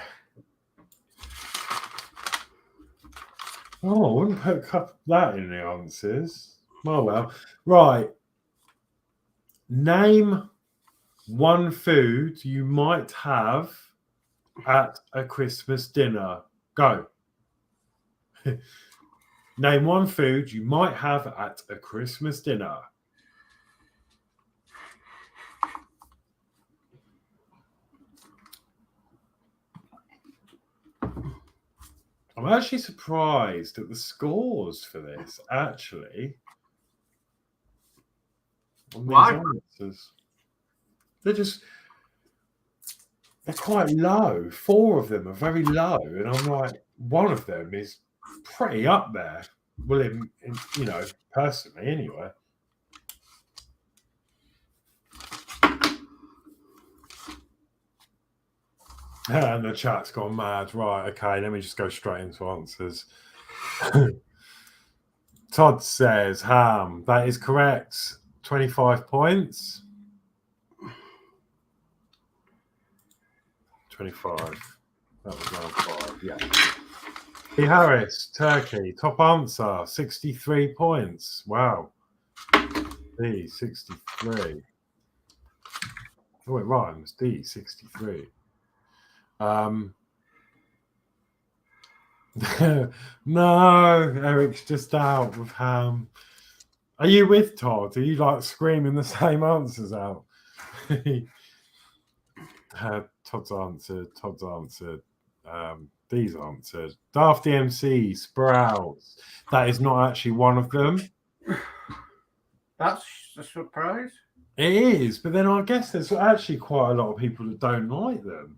Oh, I wouldn't put that in the answers. Oh, well. Right. Name one food you might have at a Christmas dinner. Go. Name one food you might have at a Christmas dinner. I'm actually surprised at the scores for this, actually. On these Why? answers. They're quite low. 4 of them are very low. And I'm like, one of them is pretty up there. Well, in personally, anyway. And the chat's gone mad. Right, okay, let me just go straight into answers. Todd says ham. That is correct. 25 points. 25. That was round 5, yeah. P. Harris, turkey. Top answer, 63 points. Wow. D, 63. Oh, it rhymes. D, 63. No, Eric's just out with ham. Are you with Todd? Are you like screaming the same answers out? Todd's answered. These answered. Daft DMC, Sprouts. That is not actually one of them. That's a surprise. It is, but then I guess there's actually quite a lot of people that don't like them.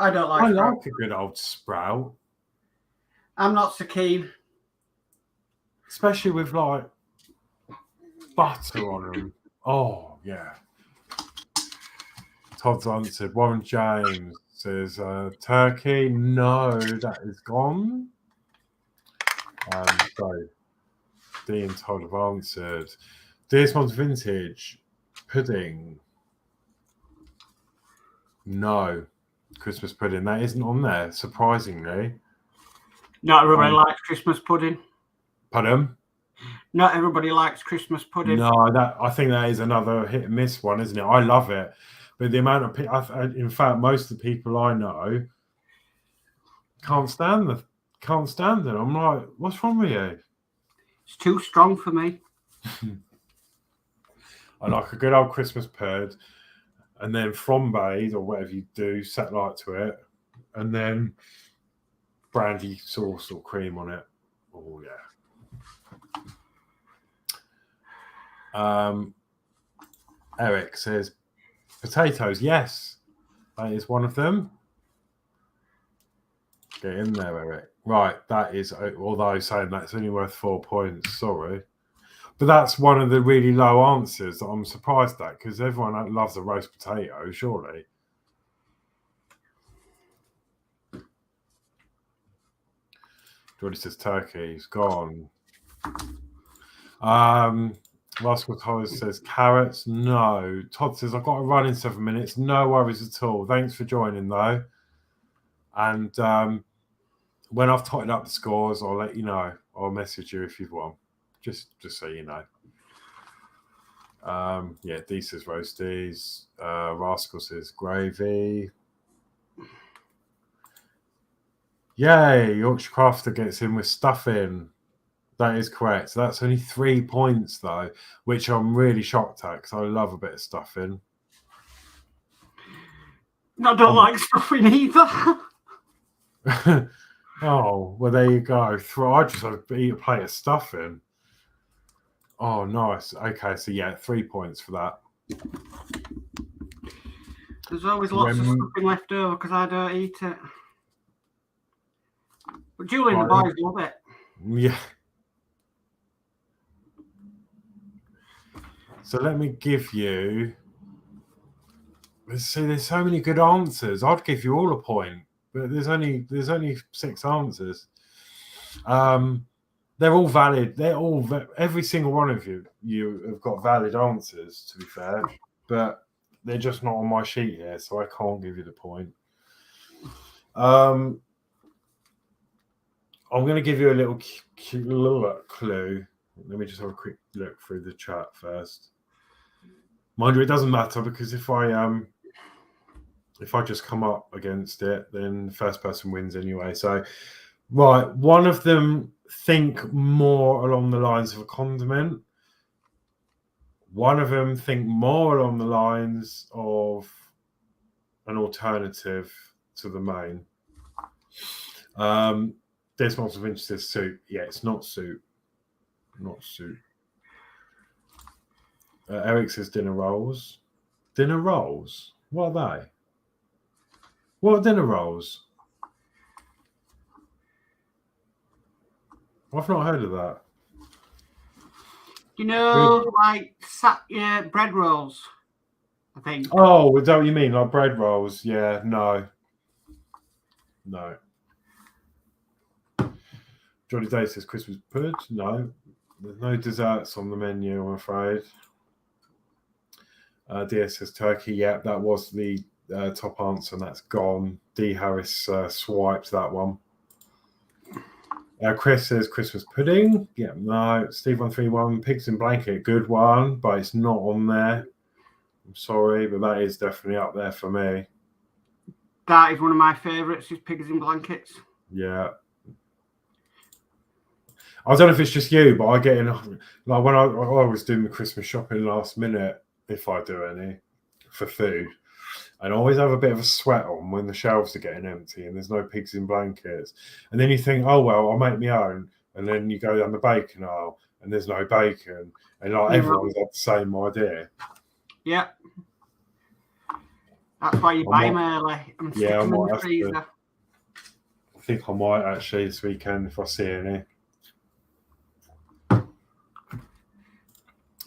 I don't like I Sprouts. like a good old Sprout. I'm not so keen. Especially with like butter on them. Oh, yeah. Todd's answered. Warren James says turkey. No, that is gone. So D and Todd have answered. Deersmond's vintage pudding. No. Christmas pudding. That isn't on there, surprisingly. Not everybody likes Christmas pudding. Pardon? Not everybody likes Christmas pudding. No, I think that is another hit and miss one, isn't it? I love it, but the amount of people, in fact, most of the people I know can't stand it. I'm like, what's wrong with you? It's too strong for me. I like a good old Christmas pud, and then flambéed or whatever you do, set light to it, and then brandy sauce or cream on it. Oh yeah. Eric says potatoes. Yes, that is one of them. Get in there, Eric. Right, that is, although saying that's only worth 4 points, sorry. But that's one of the really low answers that I'm surprised at, because everyone loves a roast potato, surely. Jordy says turkey. He's gone. Rascal Torres says carrots. No. Todd says I've got to run in 7 minutes. No worries at all. Thanks for joining though. And when I've totted up the scores, I'll let you know. I'll message you if you've won. Just so you know. Yeah, D says roasties. Rascal says gravy. Yay, Yorkshire Crafter gets in with stuffing. That is correct. So that's only 3 points, though, which I'm really shocked at because I love a bit of stuffing. I don't like stuffing either. Oh, well, there you go. I just want to eat a plate of stuffing. Oh, nice. Okay, so yeah, 3 points for that. There's always lots of stuffing left over because I don't eat it. But Julie and the boys love it. Yeah. So let me give you. See, there's so many good answers. I'd give you all a point, but there's only 6 answers. They're all valid. Every single one of you have got valid answers. To be fair, but they're just not on my sheet here, so I can't give you the point. I'm going to give you a little clue. Let me just have a quick look through the chat first. Mind you, it doesn't matter because if I just come up against it, then the first person wins anyway. So, right, one of them think more along the lines of a condiment. One of them think more along the lines of an alternative to the main. This one's of interest is soup. Yeah, it's not soup. Not soup. Eric says dinner rolls. Dinner rolls? What are they? What are dinner rolls? I've not heard of that. You know, like bread rolls, I think. Oh, is that what you mean? Like bread rolls? Yeah, no. Johnny Day says Christmas pud. No. There's no desserts on the menu, I'm afraid. DS says turkey. Yeah, that was the top answer, and that's gone. D. Harris swiped that one. Chris says Christmas pudding. Yeah, no. Steve131, pigs in blanket. Good one, but it's not on there. I'm sorry, but that is definitely up there for me. That is one of my favourites, is pigs in blankets. Yeah. I don't know if it's just you, but I get in, like when I was doing the Christmas shopping last minute, if I do any, for food, and I always have a bit of a sweat on when the shelves are getting empty and there's no pigs in blankets. And then you think, oh, well, I'll make my own. And then you go down the bacon aisle and there's no bacon. And like everyone's had the same idea. Yeah. That's why you buy them early and stick them in the freezer. I think I might actually this weekend if I see any.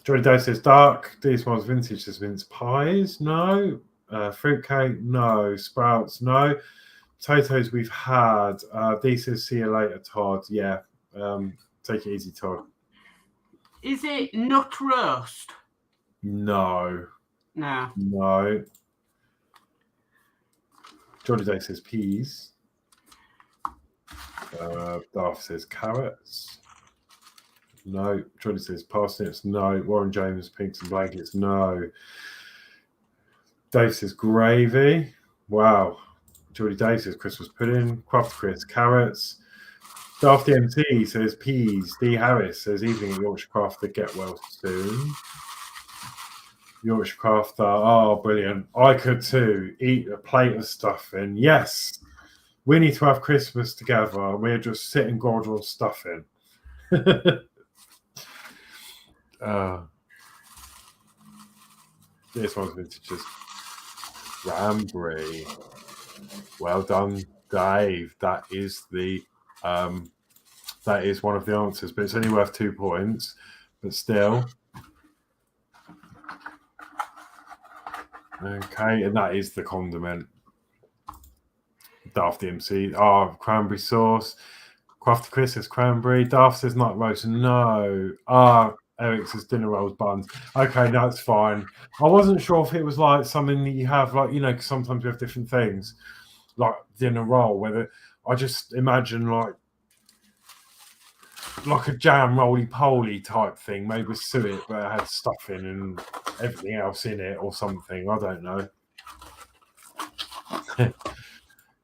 Johnny Day says dark. These ones vintage says mince pies. No. Fruitcake. No. Sprouts. No. Potatoes we've had. D says see you later, Todd. Yeah. Take it easy, Todd. Is it nut roast? No. No. Johnny Day says peas. Darth says carrots. No. Johnny says parsnips. No. Warren James, pigs and blankets. No. Dave says gravy. Wow. Johnny Dave says Christmas pudding. Craft Chris, carrots. Darth DMT says peas. D Harris says evening at Yorkshire Crafter. Get well soon. Yorkshire Crafter. Oh, brilliant. I could too. Eat a plate of stuffing. Yes. We need to have Christmas together. We're just sitting gorge on stuffing. This one's vintage cranberry. Well done, Dave. That is one of the answers, but it's only worth 2 points. But still, okay, and that is the condiment. Daft MC. Cranberry sauce. Crafty Chris says cranberry. Daft says nut roast. No. Eric says dinner rolls, buns. Okay, no, it's fine. I wasn't sure if it was like something that you have, like, you know, because sometimes we have different things, like dinner roll. Whether I just imagine like a jam roly poly type thing, made with suet, but it had stuffing and everything else in it, or something. I don't know.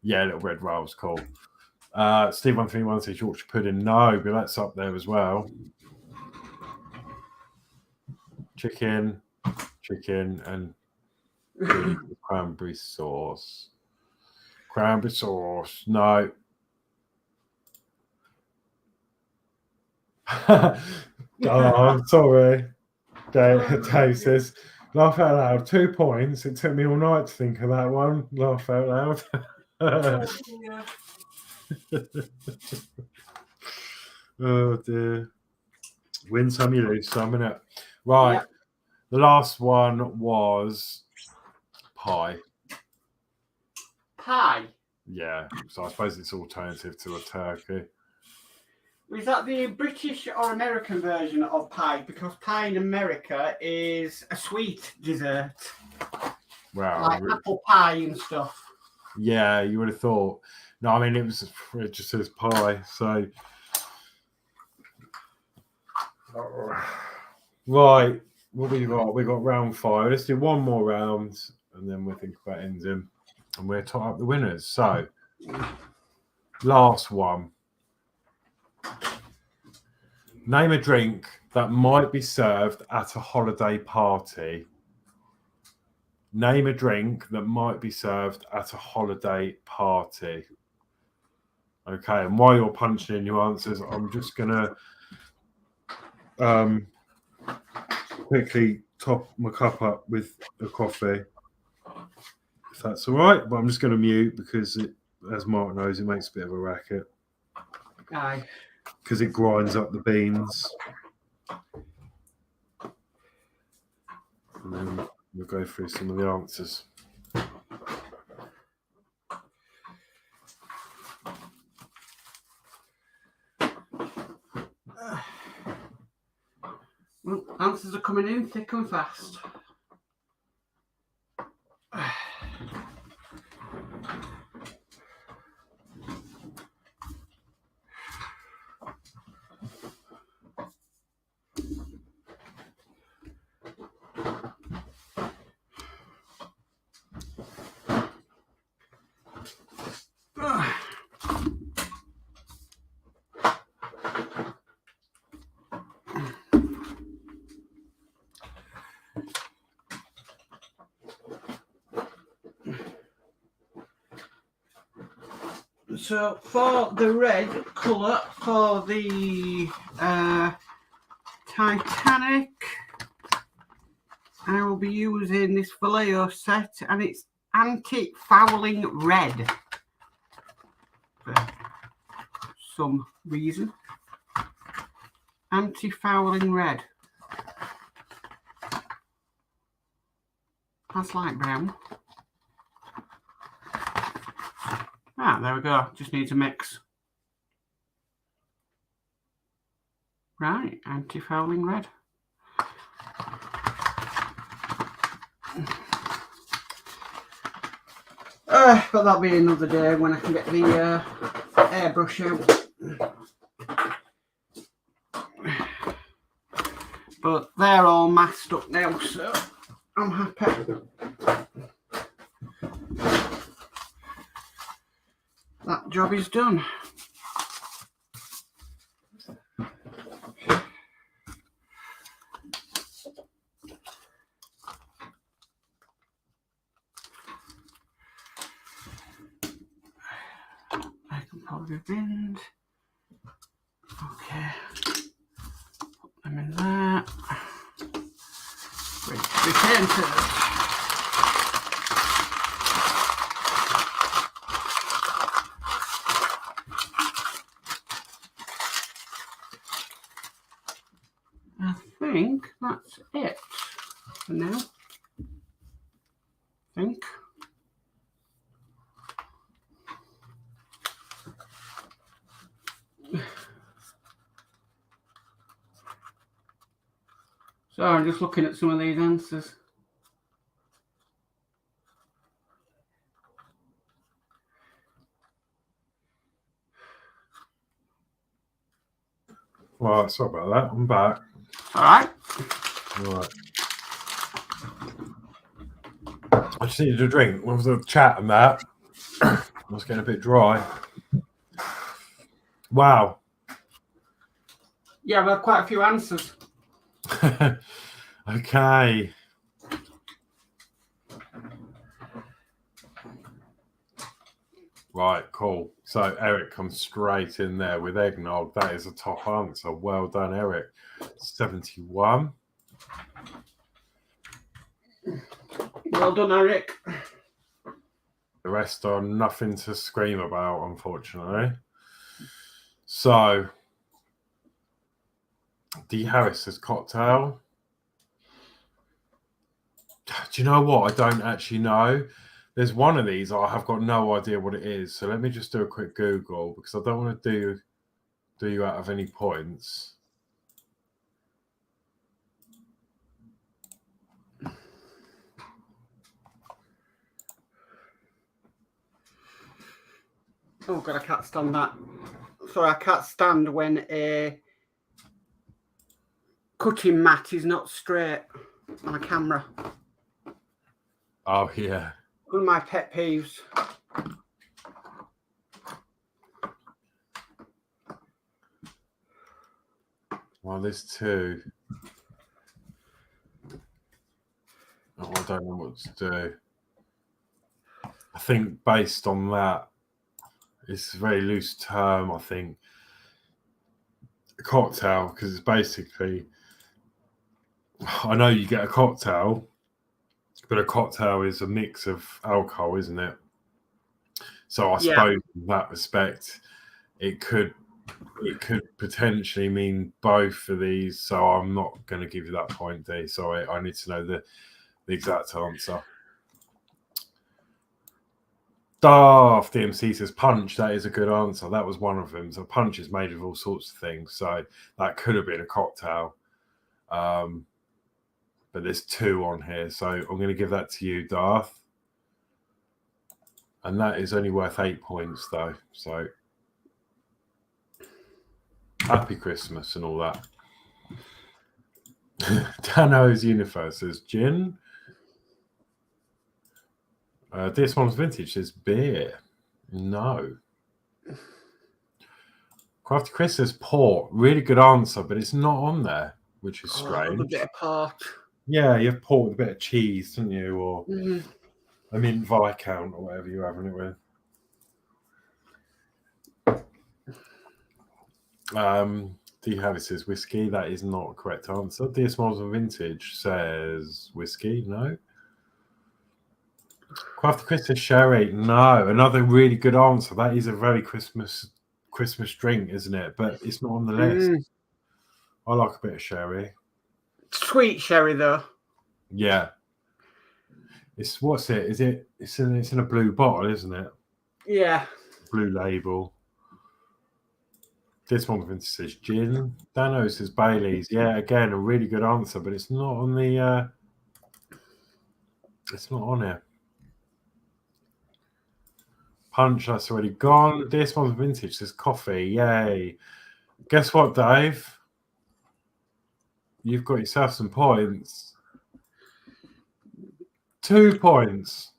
Yeah, little red roll's cool. Steve 131 says Yorkshire pudding. No, but that's up there as well. Chicken, and cranberry sauce. Cranberry sauce. No. Oh, I'm sorry. Dave says, laugh out loud. 2 points. It took me all night to think of that one. Laugh out loud. Oh dear. Win some, you lose some, innit? Right. Yep. The last one was pie. Pie. Yeah. So I suppose it's alternative to a turkey. Is that the British or American version of pie? Because pie in America is a sweet dessert, Wow. like apple pie and stuff. Yeah, you would have thought. No, I mean it just says pie. So right, what we got? We got round 5. Let's do one more round, and then we'll think about ending, and we'll top up the winners. So last one. Name a drink that might be served at a holiday party. Name a drink that might be served at a holiday party. Okay, and while you're punching in your answers, I'm just gonna quickly top my cup up with a coffee, if that's all right. But I'm just going to mute because, as Mark knows, it makes a bit of a racket. Aye. Because it grinds up the beans. And then we'll go through some of the answers. Well, answers are coming in thick and fast. So for the red colour for the Titanic, I will be using this Vallejo set, and it's anti-fouling red for some reason. Anti-fouling red. That's light brown. Ah, there we go. Just need to mix. Right, anti-fouling red. But that'll be another day when I can get the airbrush out. But they're all masked up now, so I'm happy. That job is done. I can probably bend. Okay. Put them in there. Ready to be painted. I think that's it for now. I think. So I'm just looking at some of these answers. Right, sorry about that. I'm back. All right. Right. I just needed a drink. With the chat and that, I was getting a bit dry. Wow. Yeah, we've had quite a few answers. Okay. Right, cool. So Eric comes straight in there with eggnog. That is a top answer. Well done, Eric. 71. Well done, Eric. The rest are nothing to scream about, unfortunately. So, D. Harris says cocktail. Do you know what? I don't actually know. There's one of these. I have got no idea what it is. So let me just do a quick Google because I don't want to do you out of any points. Oh God, I can't stand that. Sorry, I can't stand when a cutting mat is not straight on a camera. Oh, yeah. One of my pet peeves. Well, there's two. Oh, I don't know what to do. I think based on that, it's a very loose term, I think. A cocktail, because it's basically, I know you get a cocktail, but a cocktail is a mix of alcohol, isn't it? So I suppose in that respect, it could potentially mean both of these. So I'm not going to give you that point, D. Sorry, I need to know the exact answer. Daft DMC says punch. That is a good answer. That was one of them. So punch is made of all sorts of things. So that could have been a cocktail. But there's two on here. So I'm going to give that to you, Darth. And that is only worth 8 points, though. So happy Christmas and all that. Dano's Universe says gin. This one's vintage says beer. No. Crafty Chris says port. Really good answer, but it's not on there, which is strange. A bit of port. Yeah, you have port with a bit of cheese, don't you? Or I mean Viscount or whatever you're having it with. D. Harris says whiskey. That is not a correct answer. DS Miles and Vintage says whiskey. No. Crafty Chris says sherry. No. Another really good answer. That is a very Christmas drink, isn't it? But it's not on the list. I like a bit of sherry. Sweet sherry, though. Yeah. It's what's it? Is it? It's in a blue bottle, isn't it? Yeah. Blue label. This one says gin. Dano says Bailey's. Yeah, again, a really good answer, but it's not on the. It's not on it. Punch, that's already gone. This one's vintage. Says coffee. Yay! Guess what, Dave? You've got yourself some points. 2 points.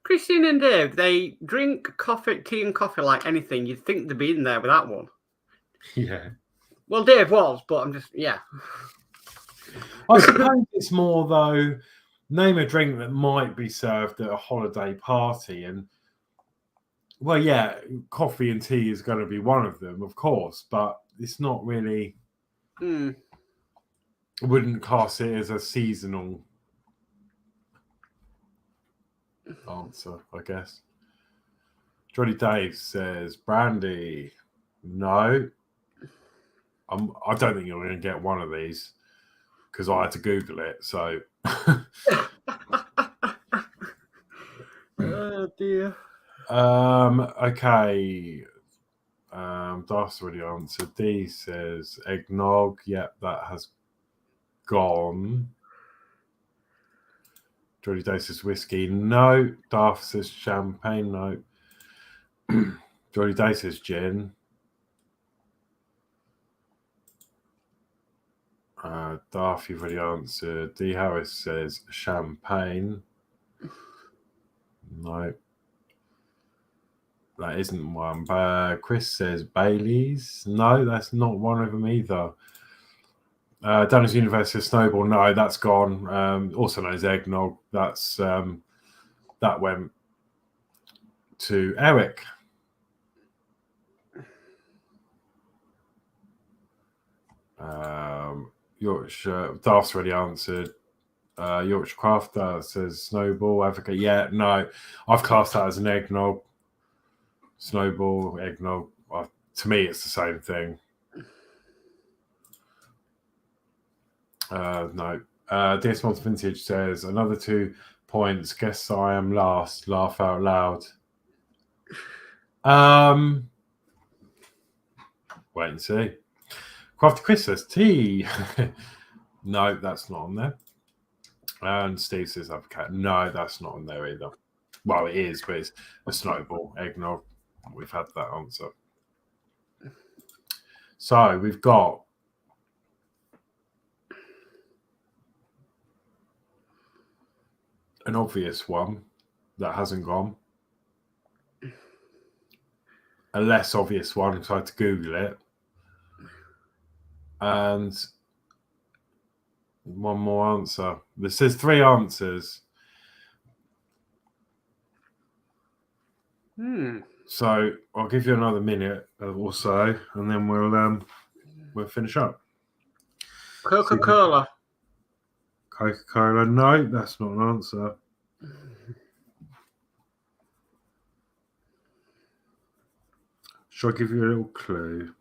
Christine and Dave, they drink tea and coffee like anything. You'd think they'd be in there with that one. Yeah. Well, Dave was, but I'm just, yeah. I suppose it's more, though, name a drink that might be served at a holiday party. And, well, yeah, coffee and tea is going to be one of them, of course, but it's not really, I wouldn't class it as a seasonal answer, I guess. Johnny Dave says brandy. No. I don't think you're going to get one of these because I had to Google it. So, oh dear. Okay. Darth's already answered. D says eggnog. Yep, that has gone. Geordie Day says whiskey. No. Darth says champagne. No. Geordie Day says gin. Darth, you've already answered. D. Harris says champagne. No. That isn't one. Chris says Bailey's. No, that's not one of them either. Downers University Snowball. No, that's gone. Also known as eggnog. That's that went to Eric. Yorkshire. Darth's already answered. Yorkshire Craft says Snowball. Advocate. Yeah, no. I've classed that as an eggnog. Snowball, eggnog. To me, it's the same thing. No. DS Monster Vintage says another 2 points. Guess I am last. Laugh out loud. Wait and see. Crafty Chris says tea. No, that's not on there. And Steve says avocado. No, that's not on there either. Well, it is, but it's a Snowball eggnog. We've had that answer. So we've got an obvious one that hasn't gone. A less obvious one, so I had to Google it. And one more answer. This says 3 answers. So I'll give you another minute or so, and then we'll finish up. Coca-Cola. Coca-Cola. No, that's not an answer. Shall I give you a little clue?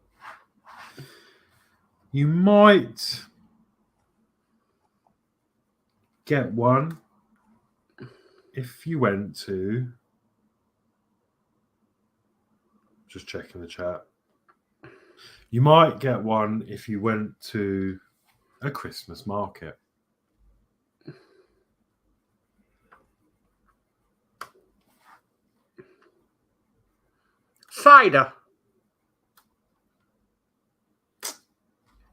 You might get one if you went to... Just checking the chat. You might get one if you went to a Christmas market. Cider.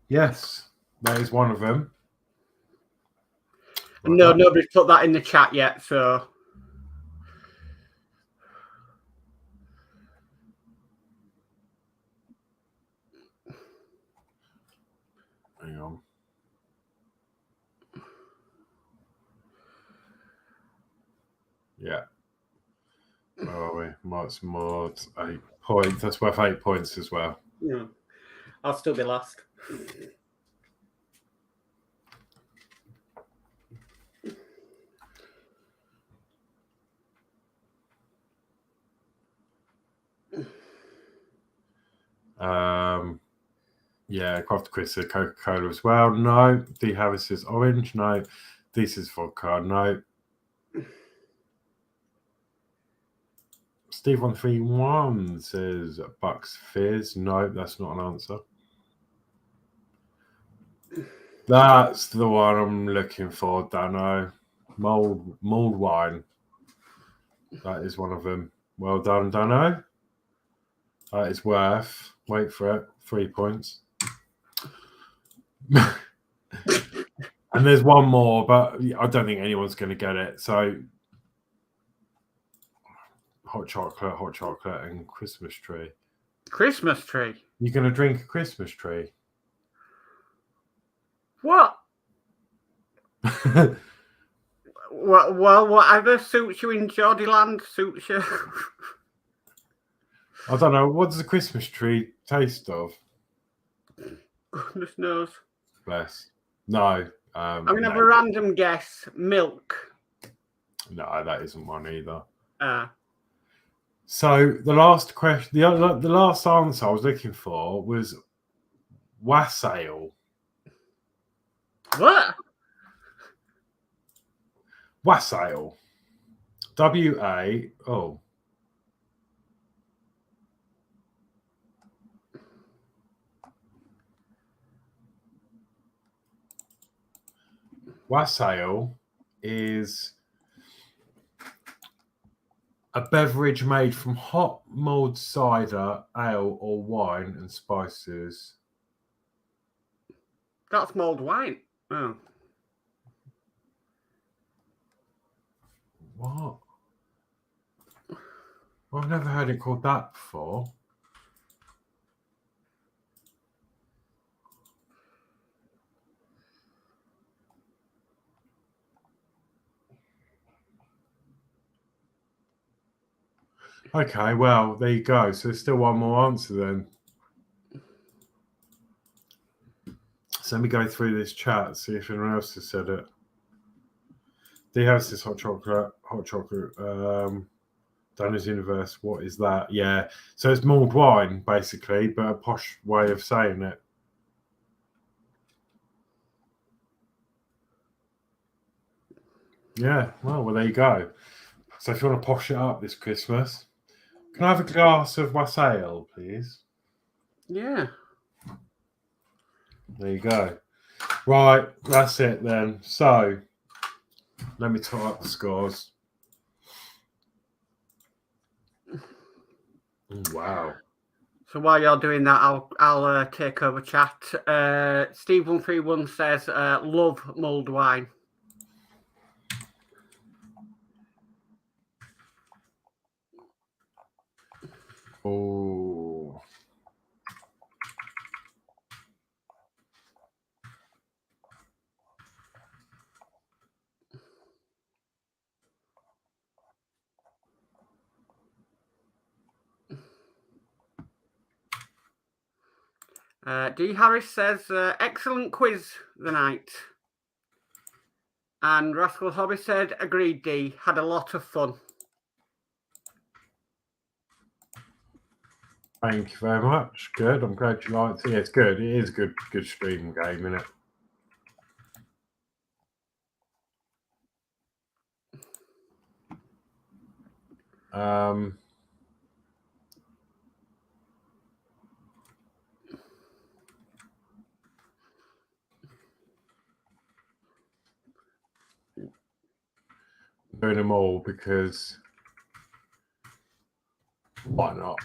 Yes, that is one of them. No, nobody's put that in the chat yet, so... Hang on. Yeah. Where are we? Mark's mod 8 points. That's worth 8 points as well. Yeah. I'll still be last. Yeah, Craft Chris said Coca-Cola as well. No. D Harris says orange. No. D says vodka. No. Steve 131 says Bucks Fizz. No, that's not an answer. That's the one I'm looking for, Dano. Mulled wine. That is one of them. Well done, Dano. That is worth, wait for it, 3 points. And there's one more, but I don't think anyone's going to get it. So, hot chocolate, and Christmas tree. Christmas tree? You're going to drink a Christmas tree? What? Well, whatever suits you in Geordie land suits you. I don't know. What does a Christmas tree taste of? Goodness knows. Bless. No. I'm going to have a random guess. Milk. No, that isn't one either. So the last question, the last answer I was looking for was wassail. What? Wassail. W-A. Wassail is a beverage made from hot mulled cider, ale, or wine and spices. That's mulled wine. Oh. What? I've never heard it called that before. Okay, well, there you go. So there's still one more answer then. So let me go through this chat, see if anyone else has said it. D House is hot chocolate. Dana's Universe, what is that? Yeah, so it's mulled wine, basically, but a posh way of saying it. Yeah, well, there you go. So if you want to posh it up this Christmas, can I have a glass of wassail, please? Yeah. There you go. Right, that's it then. So let me top up the scores. Wow. So while you're doing that, I'll take over chat. Steve131 says, love mulled wine. Oh. D. Harris says, excellent quiz the night. And Rascal Hobby said, agreed, D. Had a lot of fun. Thank you very much. Good. I'm glad you liked it. Yeah, it's good. It is a good stream game, isn't it? Doing them all because why not?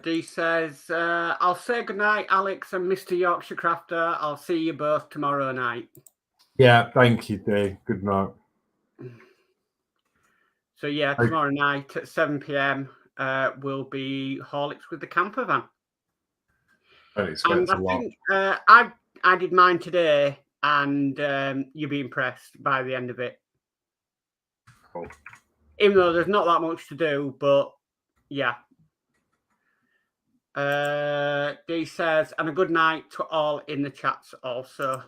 D says, I'll say goodnight, Alex and Mr. Yorkshire Crafter. I'll see you both tomorrow night. Yeah, thank you, D. Good night. So yeah, tomorrow night at 7 p.m. Will be Horlicks with the camper van. Don't expect a lot. Think I did mine today, and you'll be impressed by the end of it. Cool. Even though there's not that much to do, but yeah. D says, and a good night to all in the chats also.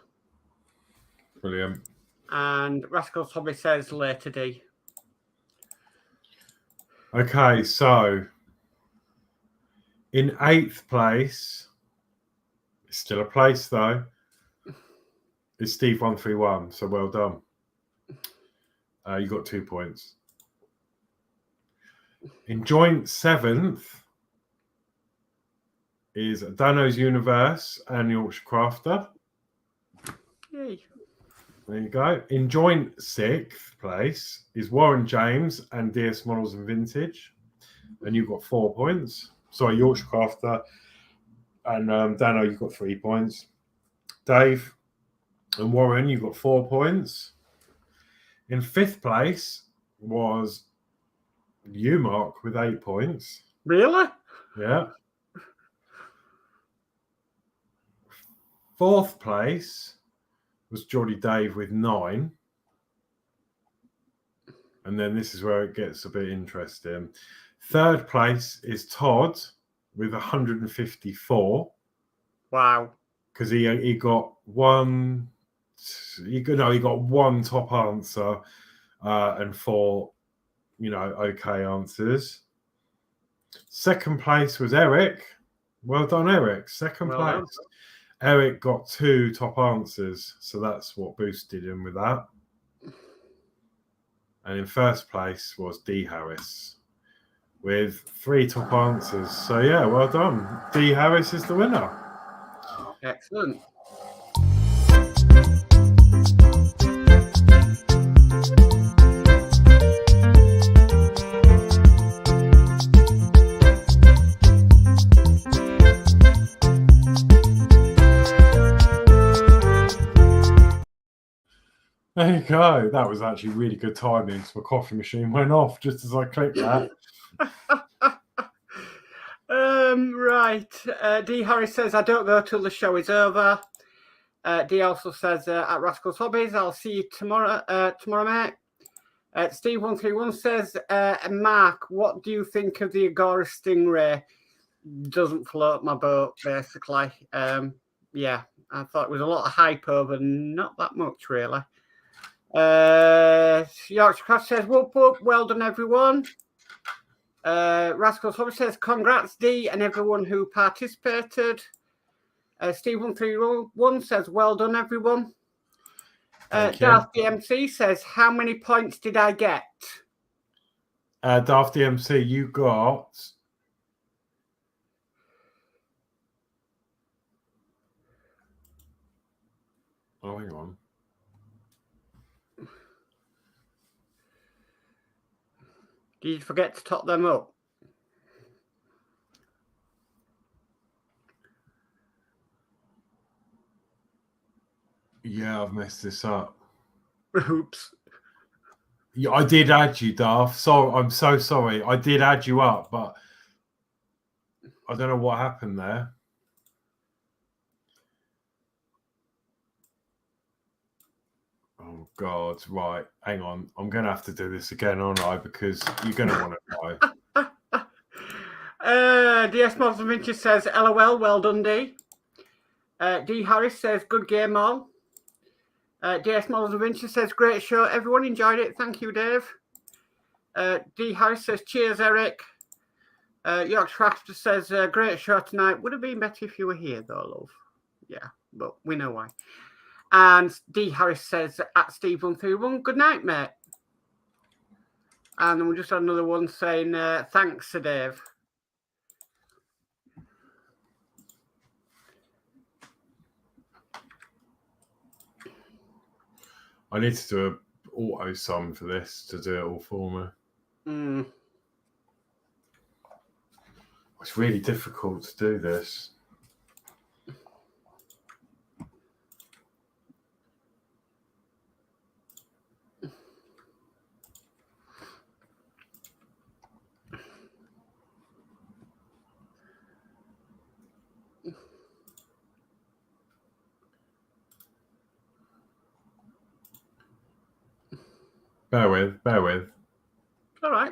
Brilliant. And Rascal's Hobby says later, D. Okay, so in 8th place, it's still a place though, is Steve131. So well done. You got 2 points. In joint 7th is Dano's Universe and Yorkshire Crafter. Yay. There you go. In joint 6th place is Warren James and DS Models and Vintage. And you've got 4 points. Sorry, Yorkshire Crafter. And Dano, you've got 3 points. Dave and Warren, you've got 4 points. In 5th place was you, Mark, with 8 points. Really? Yeah. 4th place was Geordie Dave with 9. And then this is where it gets a bit interesting. 3rd place is Todd with 154. Wow. Because he got one. He got one top answer and 4, okay answers. 2nd place was Eric. Well done, Eric. 2nd place. Done. Eric got 2 top answers, so that's what boosted him with that. And in 1st place was D. Harris with 3 top answers. So yeah, well done. D. Harris is the winner. Excellent. There you go. That was actually really good timing. So my coffee machine went off just as I clicked that. Right. D. Harris says, I don't go till the show is over. D also says, at Rascals Hobbies, I'll see you tomorrow, mate. Steve131 says, Mark, what do you think of the Agora Stingray? Doesn't float my boat, basically. Yeah, I thought it was a lot of hype over, not that much, really. Yorkshire Craft says, whoop, whoop, well done, everyone. Rascals Hobby says, congrats, D, and everyone who participated. Steve131 says, well done, everyone. Darth DMC says, how many points did I get? Darth DMC, you got... Oh, hang on. Did you forget to top them up? Yeah, I've messed this up. Oops. Yeah, I did add you, Darth. So I'm so sorry. I did add you up, but I don't know what happened there. Oh, God. Right. Hang on. I'm going to have to do this again, aren't I? Because you're going to want to know. DS Models and Vintage says, LOL, well done, D. D. Harris says, good game all. DS Models and Vintage says, great show. Everyone enjoyed it. Thank you, Dave. D. Harris says, cheers, Eric. Yorkshire Crafter says, great show tonight. Would have been better if you were here, though, love. Yeah, but we know why. And D. Harris says, at Steve131, good night, mate. And then we just had another one saying, thanks, Sir Dave. I need to do an auto sum for this to do it all for me. It's really difficult to do this. Bear with. All right.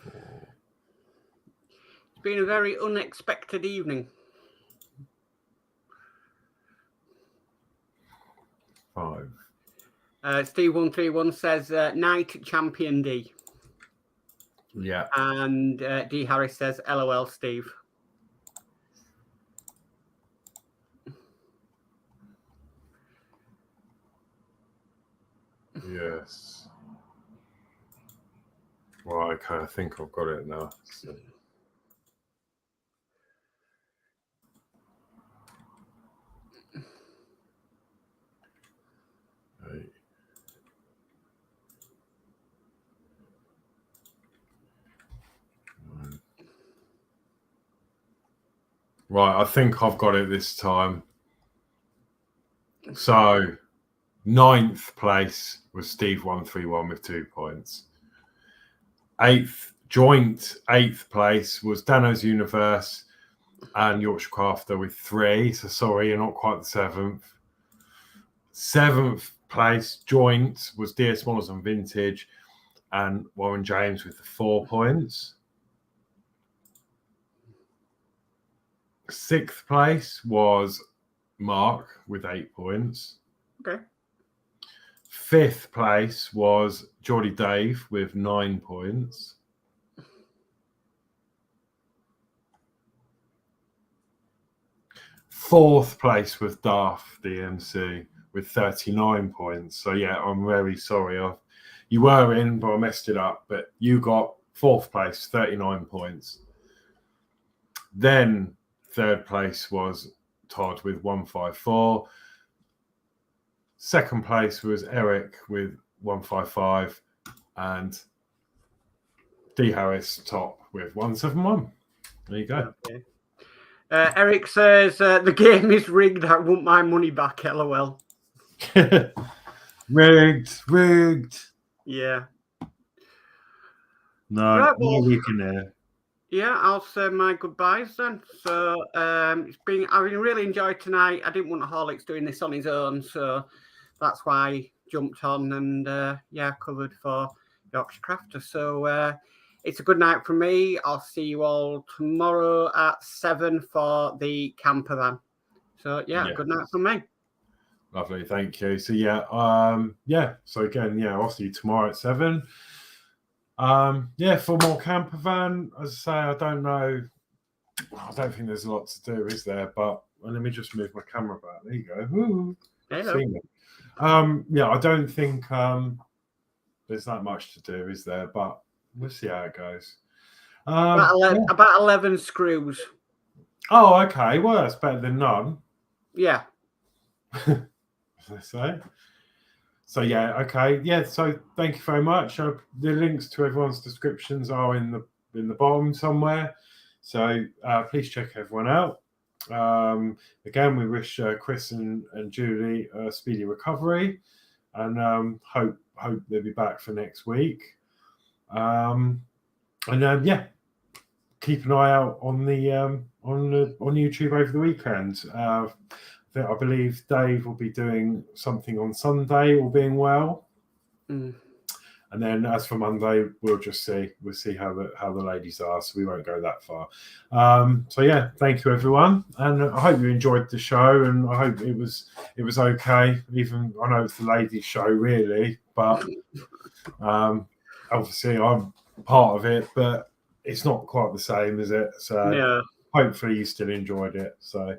It's been a very unexpected evening. 5. Steve131 says, night champion D. Yeah. And D. Harris says, LOL, Steve. Yes. Well, okay, I think I've got it now. So. Right, I think I've got it this time. So, 9th place was Steve131 with 2 points. 8th place was Dano's Universe and Yorkshire Crafter with 3. So sorry, you're not quite the 7th. 7th place joint was DS Models and Vintage and Warren James with the 4 points. 6th place was Mark with 8 points. Okay. 5th place was Geordie Dave with 9 points. 4th place was Darth DMC with 39 points. So yeah, I'm very sorry. You were in, but I messed it up. But you got 4th place, 39 points. Then 3rd place was Todd with 154. Second place was Eric with 155, and D Harris top with 171. There you go. Okay. Eric says the game is rigged. I want my money back. LOL. Rigged. Yeah. No, Right, no well- we can hear. Yeah, I'll say my goodbyes then. So I've been really enjoyed tonight. I didn't want Horlicks doing this on his own, so that's why I jumped on and covered for Yorkshire Crafter. So it's a good night from me. I'll see you all tomorrow at 7 for the camper van. So good night from me. Lovely, thank you. So so again, I'll see you tomorrow at 7. For more camper van, as I say, I don't know. I don't think there's a lot to do, is there? But let me just move my camera back. There you go. Woo. Hello. See me. I don't think there's that much to do, is there? But we'll see how it goes. About 11 screws. Oh, okay. Well, that's better than none. Yeah. As I say. So okay. So thank you very much. The links to everyone's descriptions are in the bottom somewhere. So please check everyone out. Again, we wish Chris and Julie a speedy recovery, and hope they'll be back for next week. Keep an eye out on YouTube over the weekend. I believe Dave will be doing something on Sunday, all being well. Mm. And then as for Monday, we'll just see. We'll see how the ladies are, so we won't go that far. Thank you everyone, and I hope you enjoyed the show, and I hope it was okay. Even I know it's the ladies' show really, but obviously I'm part of it, but it's not quite the same, is it? So hopefully you still enjoyed it. So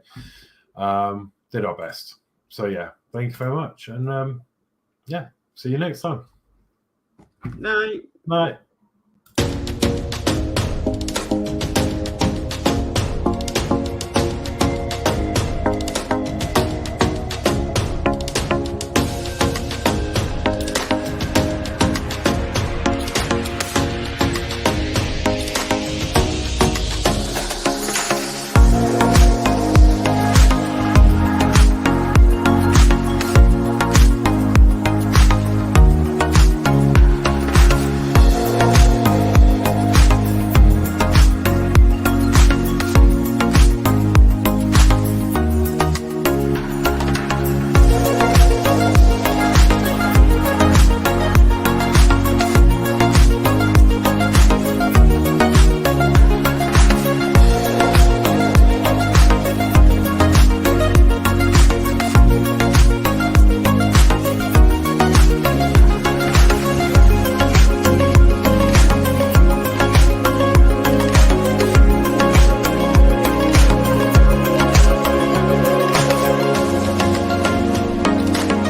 did our best. So thank you very much, and see you next time. Night. Night.